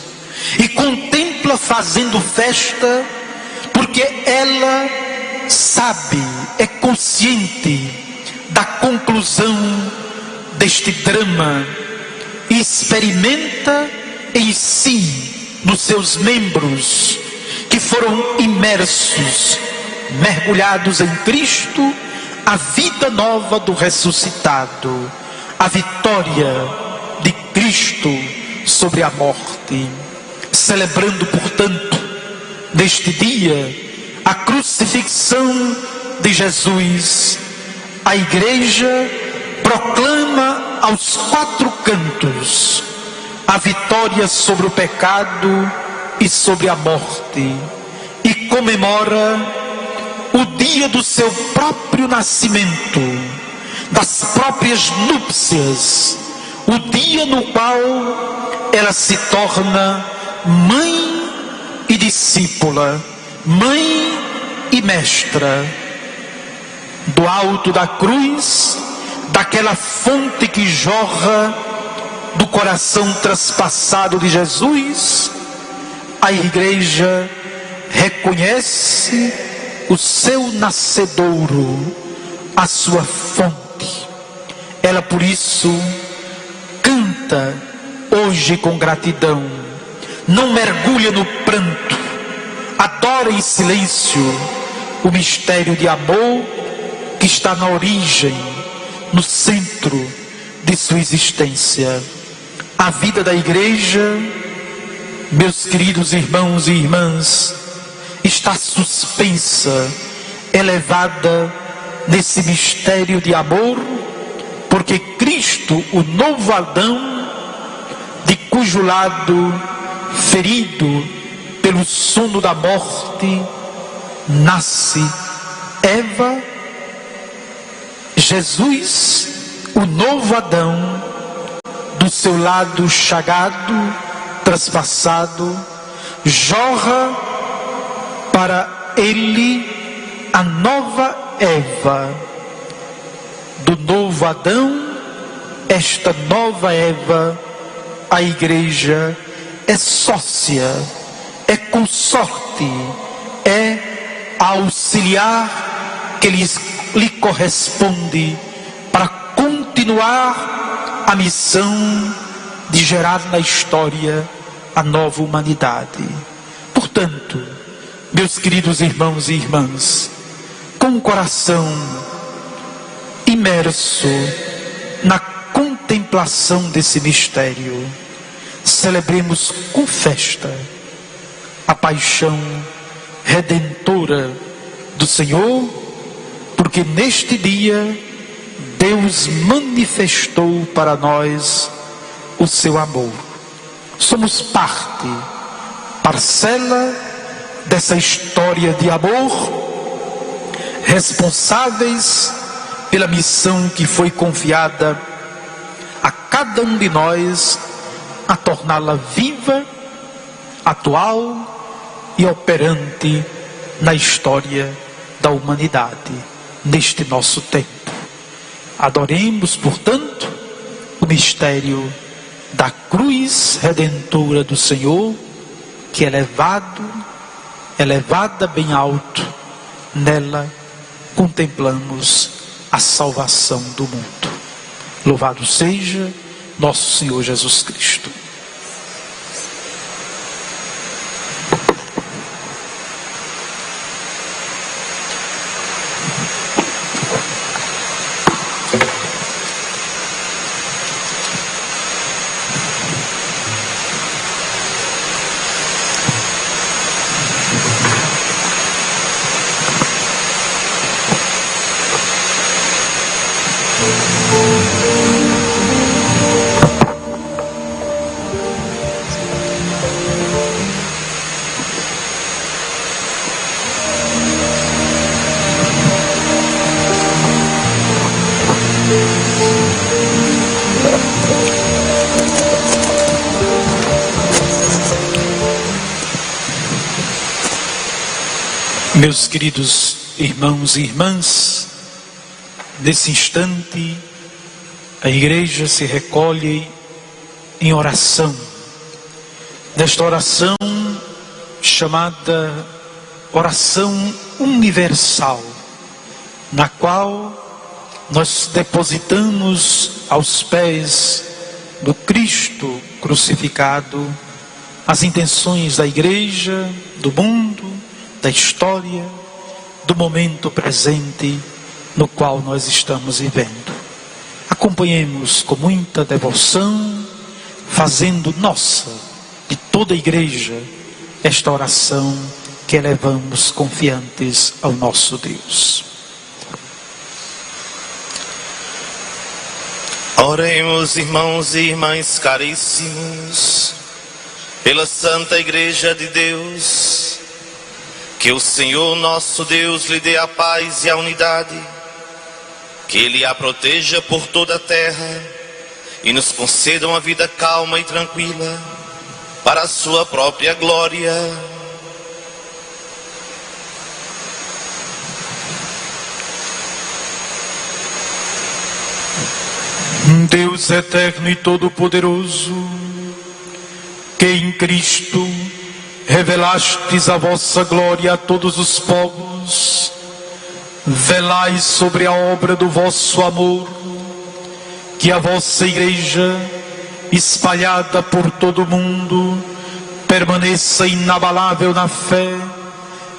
E contempla fazendo festa, porque ela sabe, é consciente da conclusão deste drama e experimenta em si, nos seus membros, que foram imersos, mergulhados em Cristo, a vida nova do ressuscitado, a vitória de Cristo sobre a morte. Celebrando, portanto, neste dia, a crucifixão de Jesus, a igreja proclama aos quatro cantos a vitória sobre o pecado e sobre a morte, e comemora o dia do seu próprio nascimento, das próprias núpcias, o dia no qual ela se torna mãe e discípula, mãe e mestra. Do alto da cruz, daquela fonte que jorra do coração traspassado de Jesus, a igreja reconhece o seu nascedouro, a sua fonte. Ela por isso canta hoje com gratidão, não mergulha no pranto, adora em silêncio o mistério de amor que está na origem, no centro de sua existência. A vida da igreja, meus queridos irmãos e irmãs, está suspensa, elevada nesse mistério de amor, porque Cristo, o novo Adão, de cujo lado, ferido pelo sono da morte, nasce Eva, Jesus, o novo Adão, do seu lado chagado, traspassado, jorra para ele a nova Eva. Do novo Adão, esta nova Eva, a igreja é sócia, é consorte, é auxiliar que lhe corresponde para continuar a missão de gerar na história a nova humanidade. Portanto, meus queridos irmãos e irmãs, com o coração imerso na contemplação desse mistério, celebremos com festa a paixão redentora do Senhor, porque neste dia Deus manifestou para nós o seu amor. Somos parte, parcela dessa história de amor, responsáveis pela missão que foi confiada a cada um de nós, a torná-la viva, atual e operante na história da humanidade, neste nosso tempo. Adoremos, portanto, o mistério da cruz redentora do Senhor, que é elevada bem alto. Nela contemplamos a salvação do mundo. Louvado seja nosso Senhor Jesus Cristo. Meus queridos irmãos e irmãs, nesse instante a igreja se recolhe em oração. Nesta oração chamada oração universal, na qual nós depositamos aos pés do Cristo crucificado as intenções da igreja, do mundo, da história, do momento presente no qual nós estamos vivendo. Acompanhemos com muita devoção, fazendo nossa, de toda a igreja, esta oração que elevamos confiantes ao nosso Deus. Oremos, irmãos e irmãs caríssimos, pela Santa Igreja de Deus. Que o Senhor nosso Deus lhe dê a paz e a unidade, que Ele a proteja por toda a terra e nos conceda uma vida calma e tranquila para a sua própria glória. Deus eterno e todo-poderoso, que em Cristo revelastes a vossa glória a todos os povos, velai sobre a obra do vosso amor, que a vossa igreja, espalhada por todo o mundo, permaneça inabalável na fé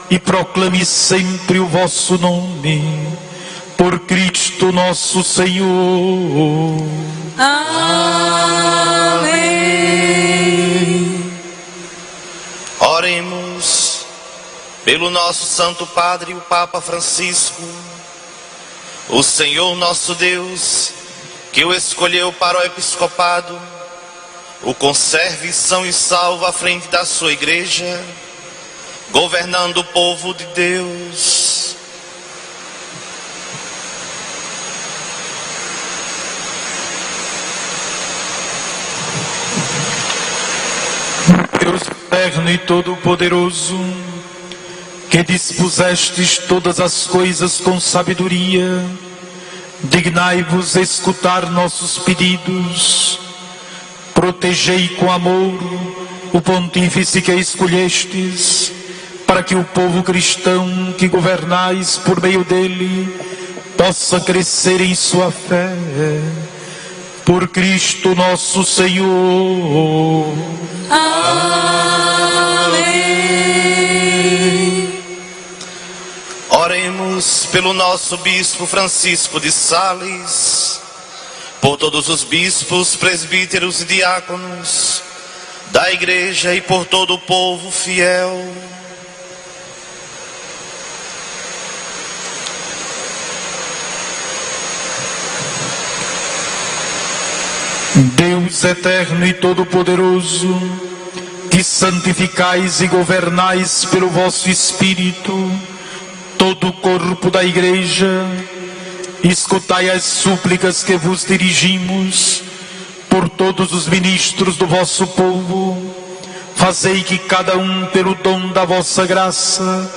e proclame sempre o vosso nome, por Cristo nosso Senhor. Amém. Oremos pelo nosso Santo Padre, o Papa Francisco. O Senhor nosso Deus, que o escolheu para o episcopado, o conserve são e salvo à frente da sua igreja, governando o povo de Deus. Deus eterno e todo-poderoso, que dispusestes todas as coisas com sabedoria, dignai-vos escutar nossos pedidos. Protegei com amor o pontífice que escolhestes, para que o povo cristão que governais por meio dele possa crescer em sua fé. Por Cristo nosso Senhor. Amém. Oremos pelo nosso Bispo Francisco de Sales, por todos os bispos, presbíteros e diáconos da Igreja e por todo o povo fiel. Deus eterno e todo-poderoso, que santificais e governais pelo vosso Espírito todo o corpo da Igreja, escutai as súplicas que vos dirigimos por todos os ministros do vosso povo. Fazei que cada um, pelo dom da vossa graça,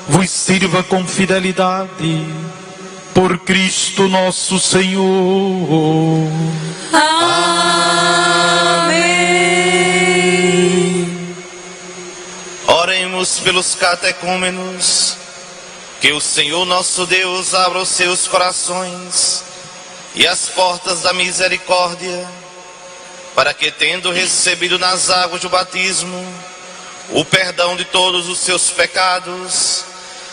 vos sirva com fidelidade. Por Cristo nosso Senhor. Amém. Oremos pelos catecúmenos, que o Senhor nosso Deus abra os seus corações e as portas da misericórdia, para que, tendo recebido nas águas do batismo o perdão de todos os seus pecados,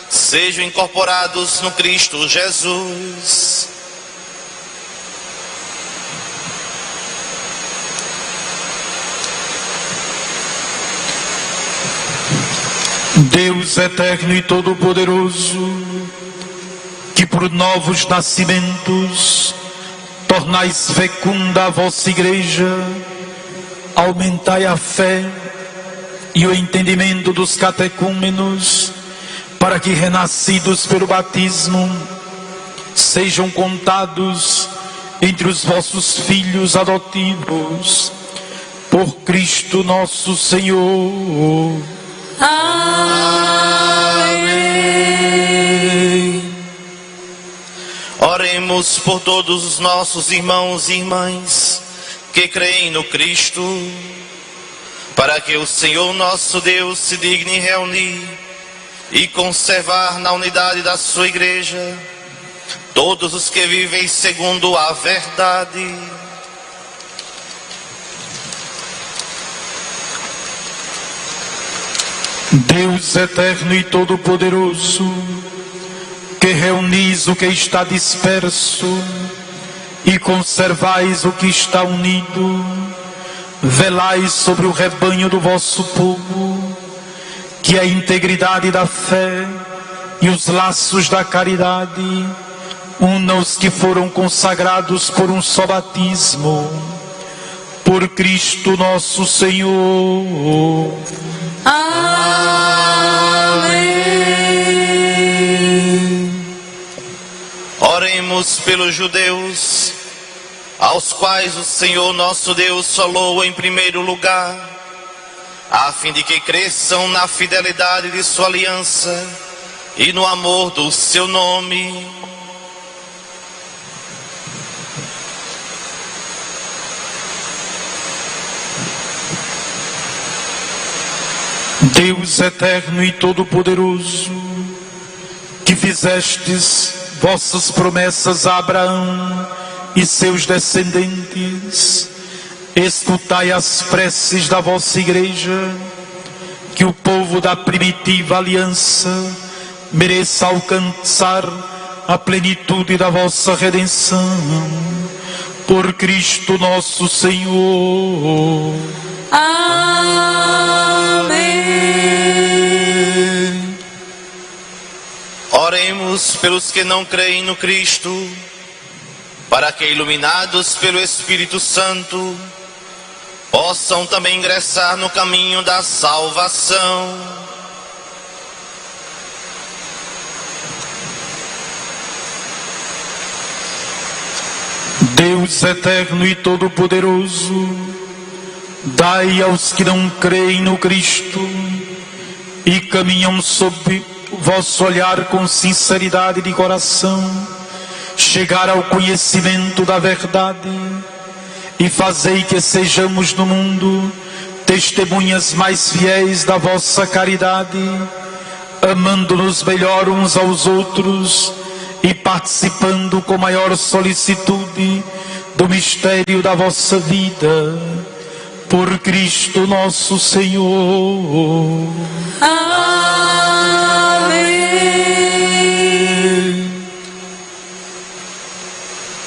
sejam incorporados no Cristo Jesus. Deus eterno e todo-poderoso, que por novos nascimentos tornais fecunda a vossa Igreja, aumentai a fé e o entendimento dos catecúmenos, para que, renascidos pelo batismo, sejam contados entre os vossos filhos adotivos, por Cristo nosso Senhor. Amém. Oremos por todos os nossos irmãos e irmãs que creem no Cristo, para que o Senhor nosso Deus se digne reunir e conservar na unidade da sua Igreja todos os que vivem segundo a verdade. Deus eterno e todo-poderoso, que reunis o que está disperso e conservais o que está unido, velai sobre o rebanho do vosso povo, que a integridade da fé e os laços da caridade unam os que foram consagrados por um só batismo, por Cristo nosso Senhor. Amém. Oremos pelos judeus, aos quais o Senhor nosso Deus falou em primeiro lugar, a fim de que cresçam na fidelidade de sua aliança e no amor do seu nome. Deus eterno e todo-poderoso, que fizestes vossas promessas a Abraão e seus descendentes, escutai as preces da vossa Igreja, que o povo da primitiva aliança mereça alcançar a plenitude da vossa redenção, por Cristo nosso Senhor. Amém. Oremos pelos que não creem no Cristo, para que, iluminados pelo Espírito Santo, possam também ingressar no caminho da salvação. Deus eterno e todo-poderoso, dai aos que não creem no Cristo e caminham sob o vosso olhar com sinceridade de coração, chegar ao conhecimento da verdade, e fazei que sejamos no mundo testemunhas mais fiéis da vossa caridade, amando-nos melhor uns aos outros e participando com maior solicitude do mistério da vossa vida, por Cristo nosso Senhor. Amém.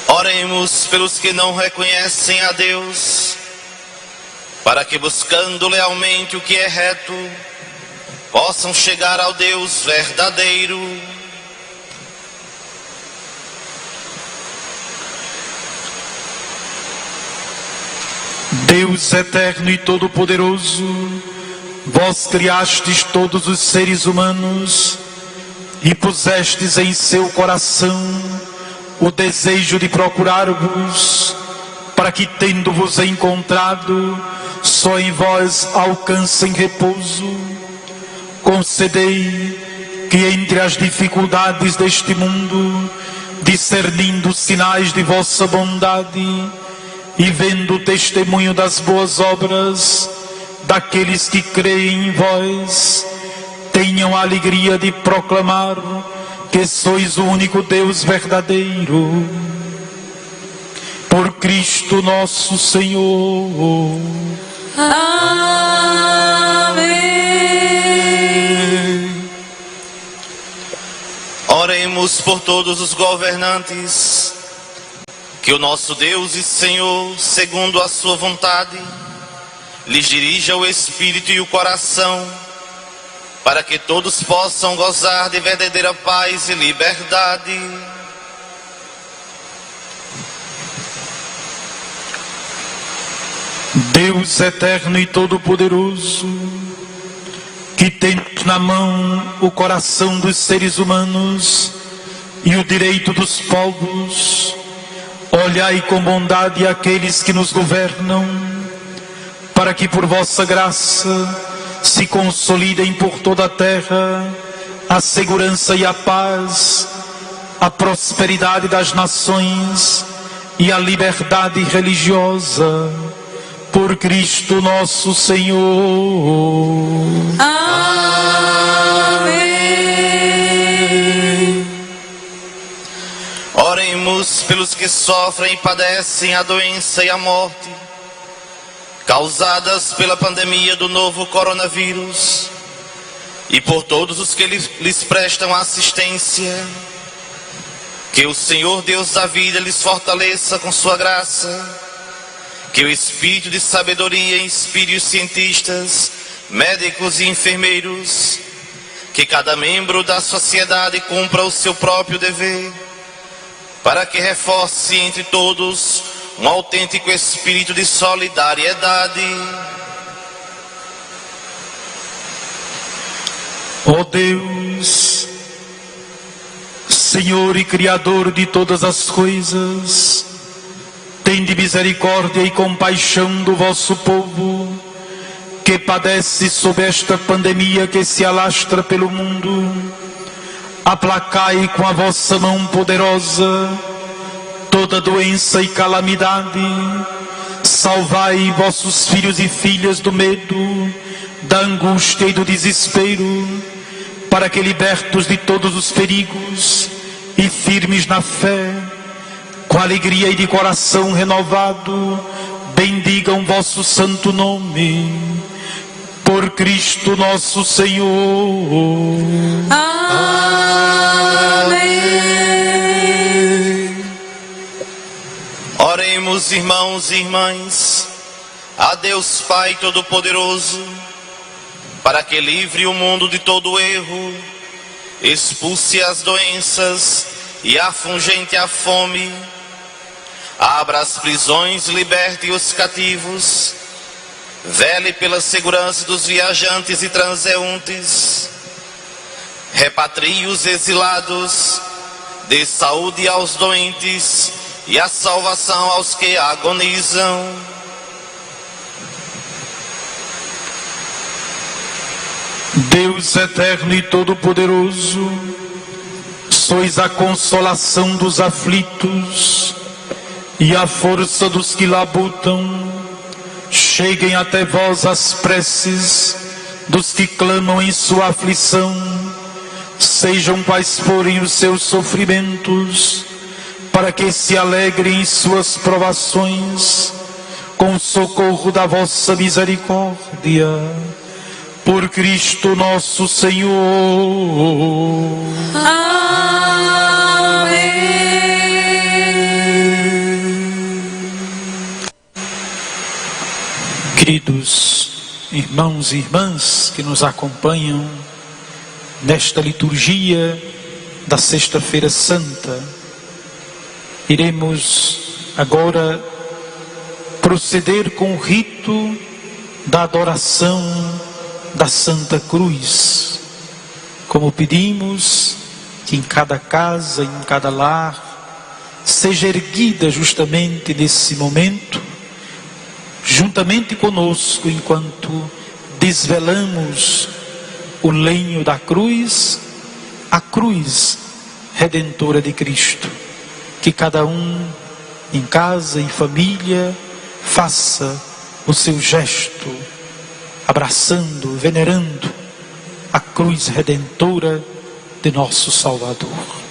Oremos pelos que não reconhecem a Deus, para que, buscando lealmente o que é reto, possam chegar ao Deus verdadeiro. Deus eterno e todo-poderoso, vós criastes todos os seres humanos e pusestes em seu coração o desejo de procurar-vos, para que, tendo-vos encontrado, só em vós alcancem repouso. Concedei que, entre as dificuldades deste mundo, discernindo sinais de vossa bondade e vendo o testemunho das boas obras daqueles que creem em vós, tenham a alegria de proclamar que sois o único Deus verdadeiro. Por Cristo nosso Senhor. Amém. Oremos por todos os governantes, que o nosso Deus e Senhor, segundo a sua vontade, lhes dirija o espírito e o coração, para que todos possam gozar de verdadeira paz e liberdade. Deus eterno e todo-poderoso, que tens na mão o coração dos seres humanos e o direito dos povos, olhai com bondade aqueles que nos governam, para que por vossa graça se consolidem por toda a terra a segurança e a paz, a prosperidade das nações e a liberdade religiosa. Por Cristo nosso Senhor. Amém. Oremos pelos que sofrem e padecem a doença e a morte causadas pela pandemia do novo coronavírus, e por todos os que lhes prestam assistência. Que o Senhor Deus da vida lhes fortaleça com sua graça, que o espírito de sabedoria inspire os cientistas, médicos e enfermeiros, que cada membro da sociedade cumpra o seu próprio dever, para que reforce entre todos um autêntico espírito de solidariedade. Ó Deus, Senhor e Criador de todas as coisas, tende misericórdia e compaixão do vosso povo, que padece sob esta pandemia que se alastra pelo mundo. Aplacai com a vossa mão poderosa toda doença e calamidade. Salvai vossos filhos e filhas do medo, da angústia e do desespero, para que, libertos de todos os perigos e firmes na fé, com alegria e de coração renovado, bendigam vosso santo nome. Por Cristo nosso Senhor. Amém. Oremos, irmãos e irmãs, a Deus Pai Todo-Poderoso, para que livre o mundo de todo erro, expulse as doenças e afugente a fome, abra as prisões, liberte os cativos, vele pela segurança dos viajantes e transeuntes, repatrie os exilados, dê saúde aos doentes e a salvação aos que agonizam. Deus eterno e todo-poderoso, sois a consolação dos aflitos e a força dos que labutam. Cheguem até vós as preces dos que clamam em sua aflição, sejam quais forem os seus sofrimentos, para que se alegrem em suas provações, com o socorro da vossa misericórdia. Por Cristo nosso Senhor. Amém. irmãos e irmãs que nos acompanham nesta liturgia da Sexta-feira Santa, iremos agora proceder com o rito da adoração da Santa Cruz, como pedimos que em cada casa, em cada lar, seja erguida justamente nesse momento, juntamente conosco, enquanto desvelamos o lenho da cruz, a cruz redentora de Cristo. Que cada um, em casa, em família, faça o seu gesto, abraçando, venerando a cruz redentora de nosso Salvador.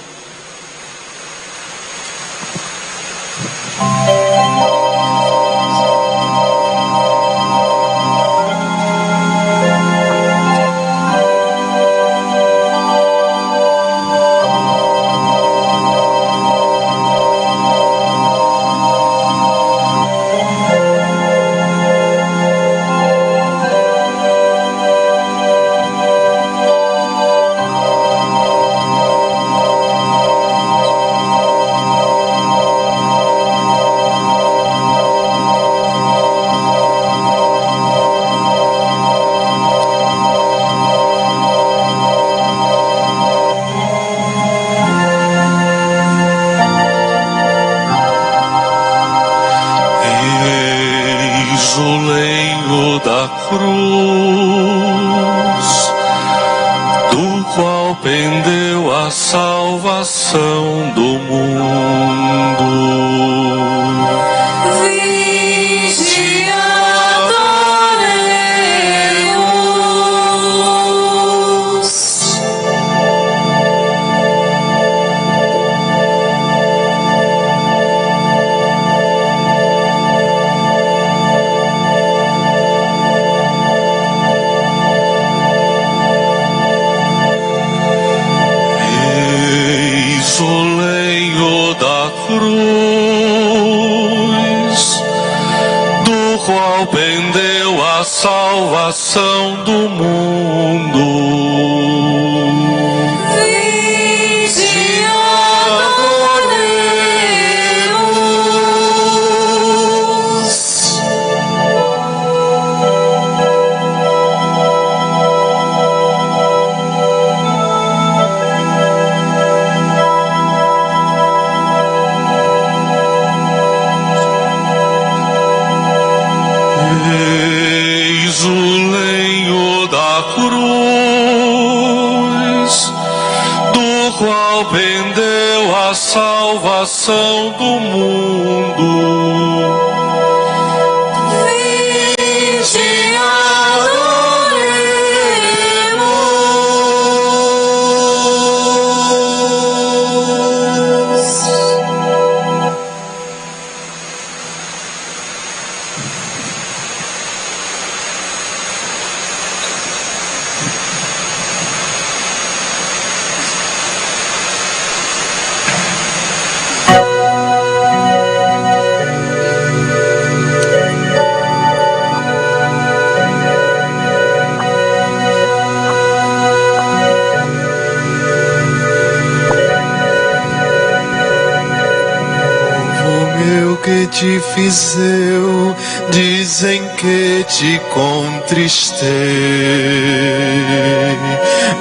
te fiz eu, dizem que te contristei,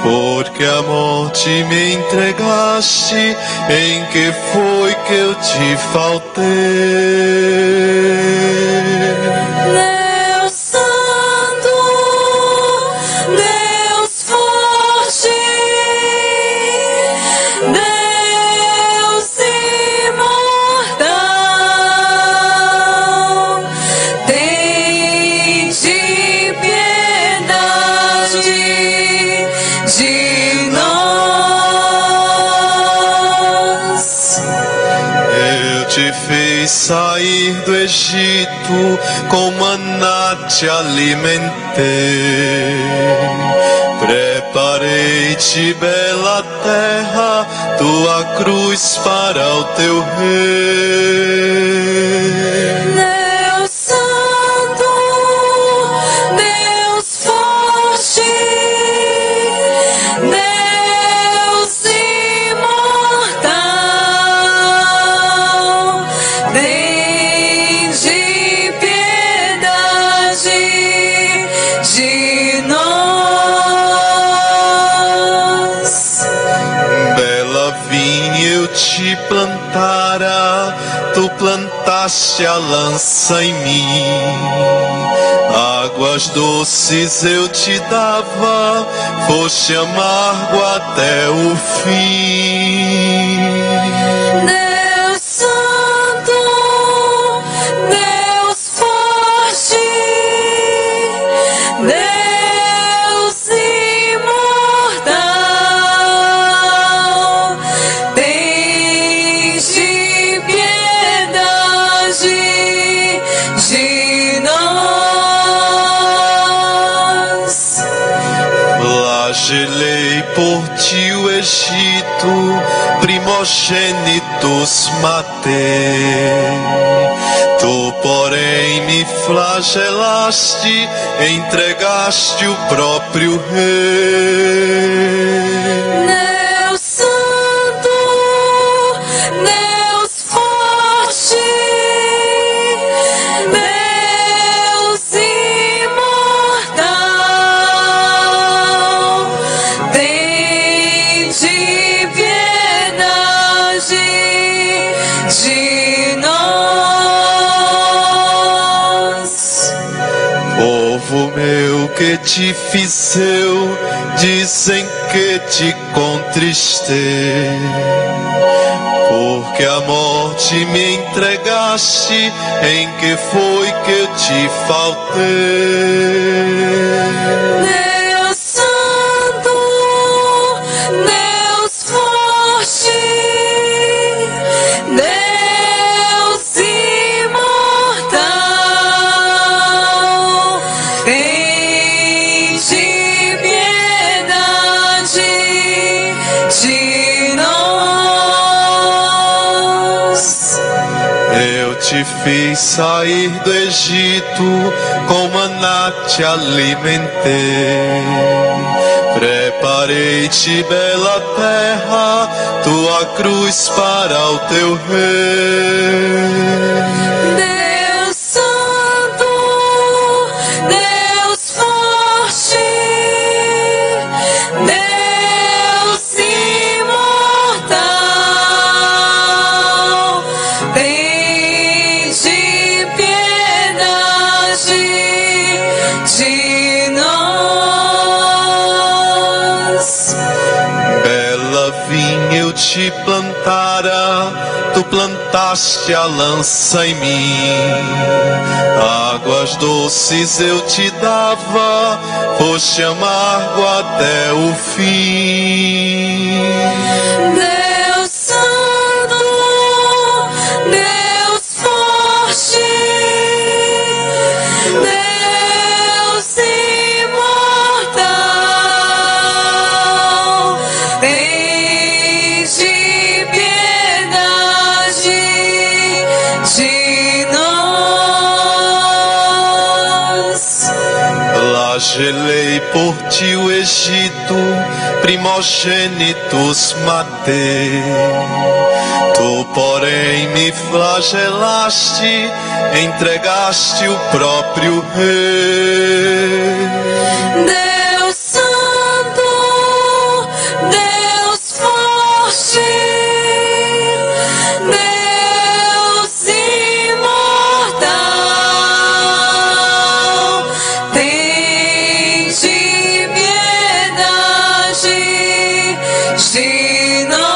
porque a morte me entregaste, em que foi que eu te faltei? Sair do Egito, com maná te alimentei, preparei-te bela terra, tua cruz para o teu rei. Deus Santo, Deus entregaste a lança em mim. Águas doces eu te dava, foste amargo até o fim. Deus Santo, Deus forte, Deus imortal, tende piedade de nós. Flagelei por ti o Egito, primogênitos matei. Tu, porém, me flagelaste, entregaste o próprio Rei. Deus Santo, Deus forte, Deus imortal, tende piedade de nós. Povo meu que te fiz eu, dizem que te contristei. Porque a morte me entregaste, em que foi que te faltei? Deus Santo, Deus forte, Deus imortal, tende piedade de nós. Eu te fiz sair do Egito, com maná te alimentei. Preparei-te bela terra, tua cruz para o teu rei. Deus Santo, Deus forte, Deus imortal, tende piedade de nós. Bela vinha eu te plantara, tu plantaste a lança em mim. Águas doces eu te dava, foste amargo até o fim. Deus Santo, Deus forte, Deus imortal, tende piedade de nós. Flagelei por ti o Egito, primogênitos matei. Tu, porém, me flagelaste, entregaste o próprio Rei. Deus Santo, Deus forte, Deus imortal, tende piedade de nós.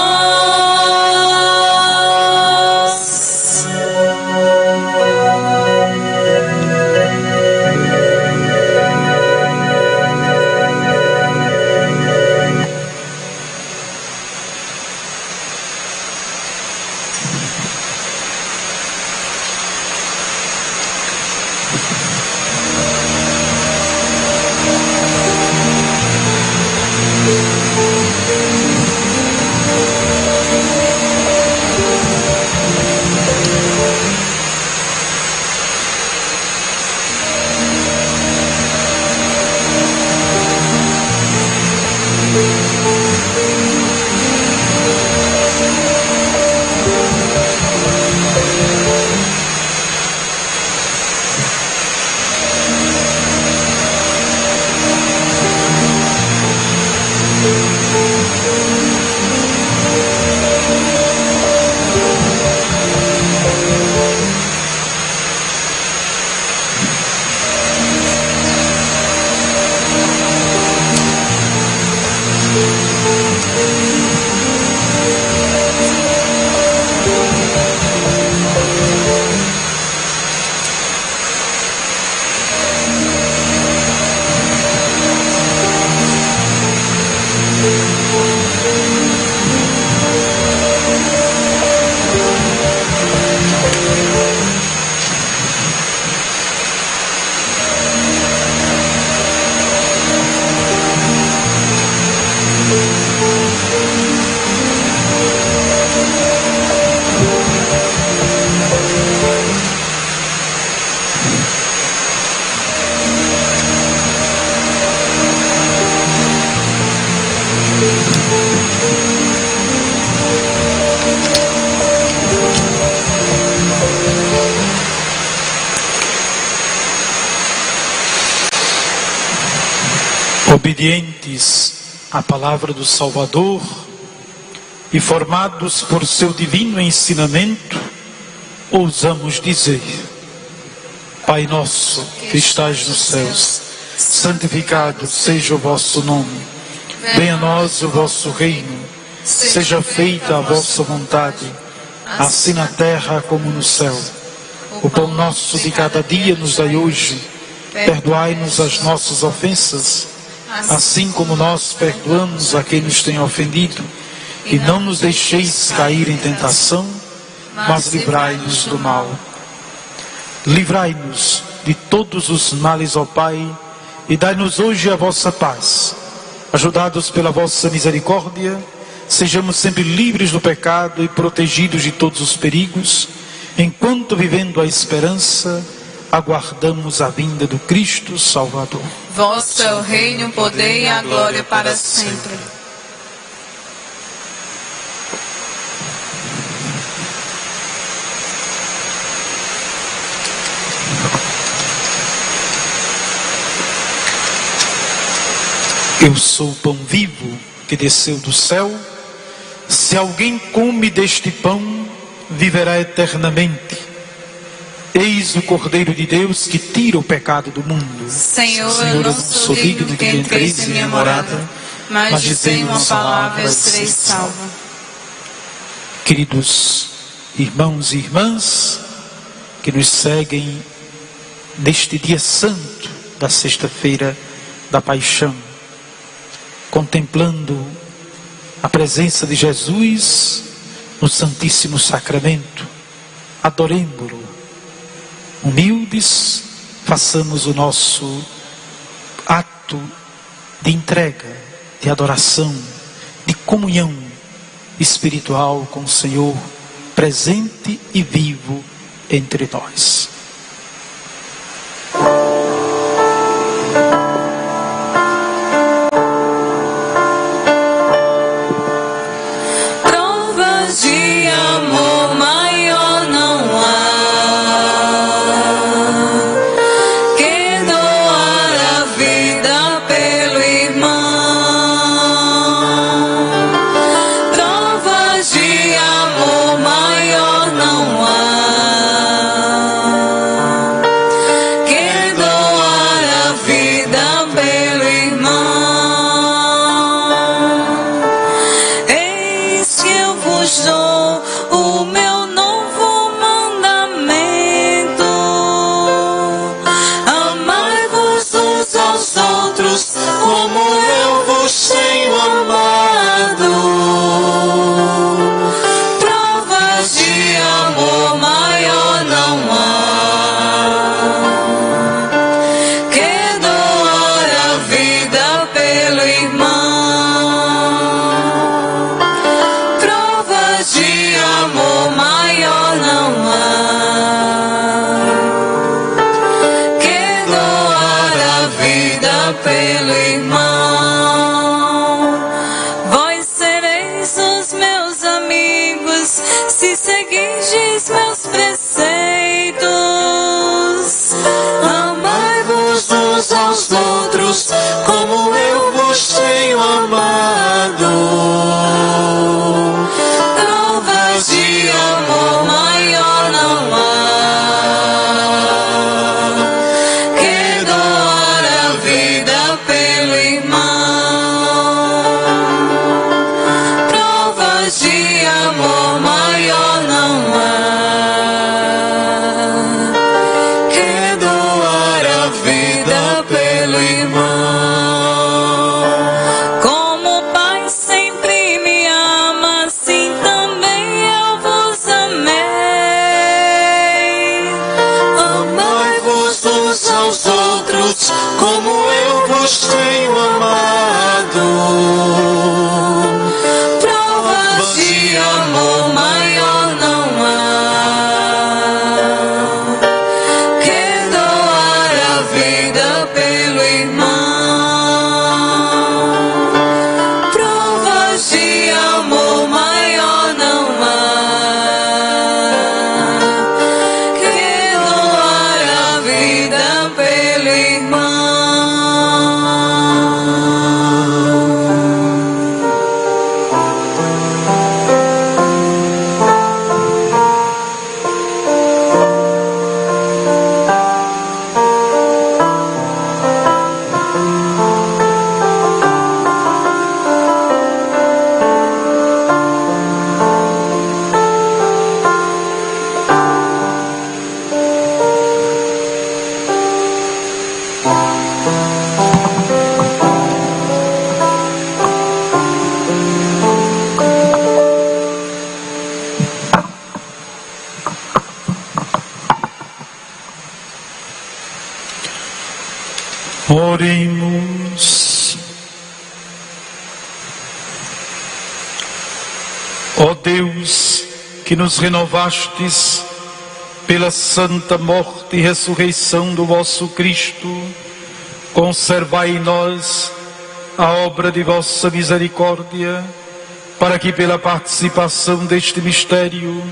obedientes à palavra do Salvador e formados por seu divino ensinamento, ousamos dizer: Pai nosso que estais nos céus, santificado seja o vosso nome. Venha a nós o vosso reino. Seja feita a vossa vontade, assim na terra como no céu. O pão nosso de cada dia nos dai hoje. Perdoai-nos as nossas ofensas, assim como nós perdoamos a quem nos tem ofendido. E não nos deixeis cair em tentação, mas livrai-nos do mal. Livrai-nos de todos os males, ó Pai, e dai-nos hoje a vossa paz. Ajudados pela vossa misericórdia, sejamos sempre livres do pecado e protegidos de todos os perigos, enquanto, vivendo a esperança, aguardamos a vinda do Cristo Salvador. Vosso é o reino, o poder e a glória para sempre. Eu sou o pão vivo que desceu do céu. Se alguém come deste pão, viverá eternamente. Eis o Cordeiro de Deus que tira o pecado do mundo. Senhor, eu não sou digno que entreis em minha morada, mas dizei uma palavra e eu serei salvo. Queridos irmãos e irmãs que nos seguem neste dia santo da sexta-feira da Paixão, contemplando a presença de Jesus no Santíssimo Sacramento, adoremo-lo. Humildes, façamos o nosso ato de entrega, de adoração, de comunhão espiritual com o Senhor, presente e vivo entre nós. Como eu vos tenho Deus, que nos renovastes pela santa morte e ressurreição do vosso Cristo, conservai em nós a obra de vossa misericórdia, para que pela participação deste mistério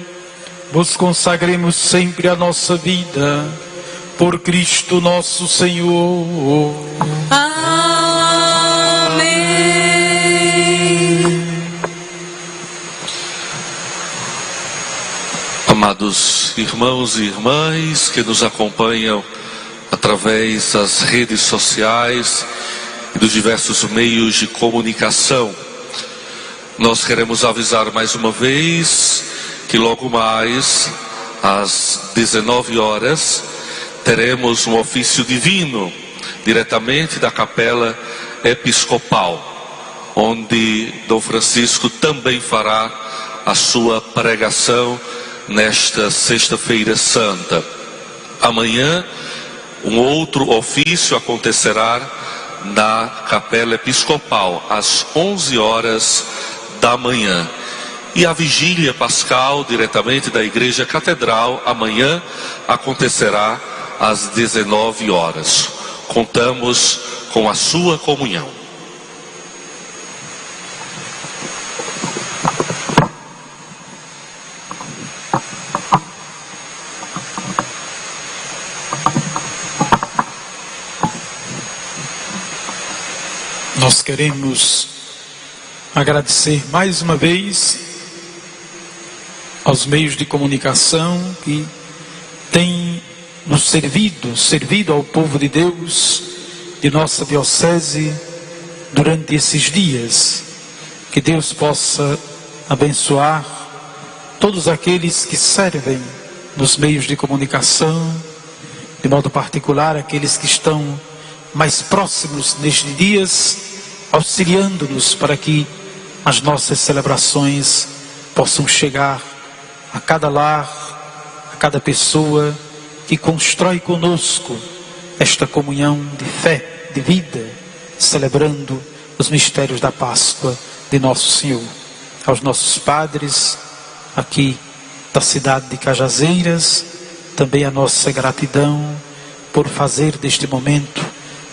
vos consagremos sempre a nossa vida, por Cristo nosso Senhor. Amém. Amados irmãos e irmãs que nos acompanham através das redes sociais e dos diversos meios de comunicação, nós queremos avisar mais uma vez que logo mais, às 19 horas, teremos um ofício divino, diretamente da Capela Episcopal, onde Dom Francisco também fará a sua pregação nesta Sexta-feira Santa. Amanhã, um outro ofício acontecerá na Capela Episcopal, às 11 horas da manhã. E a vigília pascal, diretamente da Igreja Catedral, amanhã acontecerá às 19 horas. Contamos com a sua comunhão. Nós queremos agradecer mais uma vez aos meios de comunicação que têm nos servido ao povo de Deus, de nossa diocese, durante esses dias. Que Deus possa abençoar todos aqueles que servem nos meios de comunicação, de modo particular aqueles que estão mais próximos nestes dias, auxiliando-nos para que as nossas celebrações possam chegar a cada lar, a cada pessoa que constrói conosco esta comunhão de fé, de vida, celebrando os mistérios da Páscoa de Nosso Senhor. Aos nossos padres aqui da cidade de Cajazeiras, também a nossa gratidão por fazer deste momento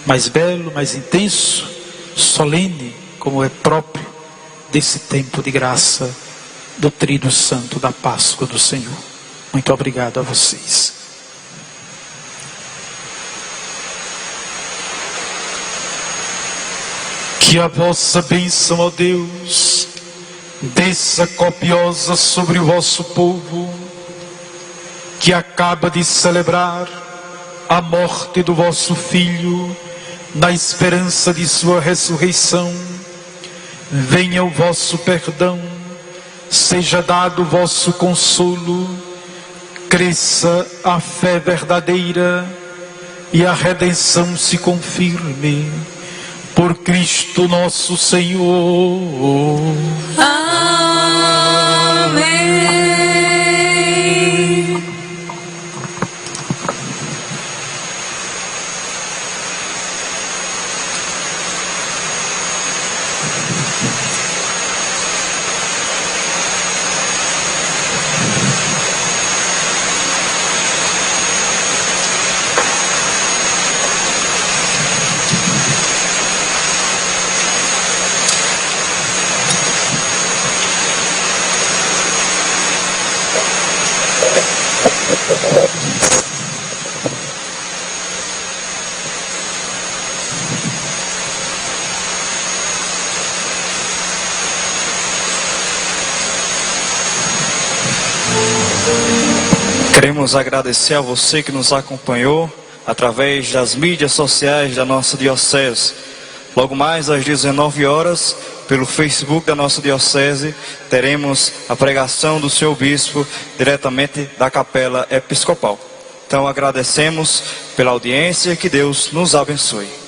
mais belo, mais intenso, solene, como é próprio desse tempo de graça do Tríduo Santo da Páscoa do Senhor. Muito obrigado a vocês. Que a vossa bênção, ó Deus, desça copiosa sobre o vosso povo, que acaba de celebrar a morte do vosso Filho, na esperança de sua ressurreição. Venha o vosso perdão, seja dado o vosso consolo, cresça a fé verdadeira e a redenção se confirme. Por Cristo nosso Senhor. Amém. Queremos agradecer a você que nos acompanhou através das mídias sociais da nossa diocese. Logo mais às 19 horas, pelo Facebook da nossa diocese, teremos a pregação do seu bispo diretamente da Capela Episcopal. Então agradecemos pela audiência e que Deus nos abençoe.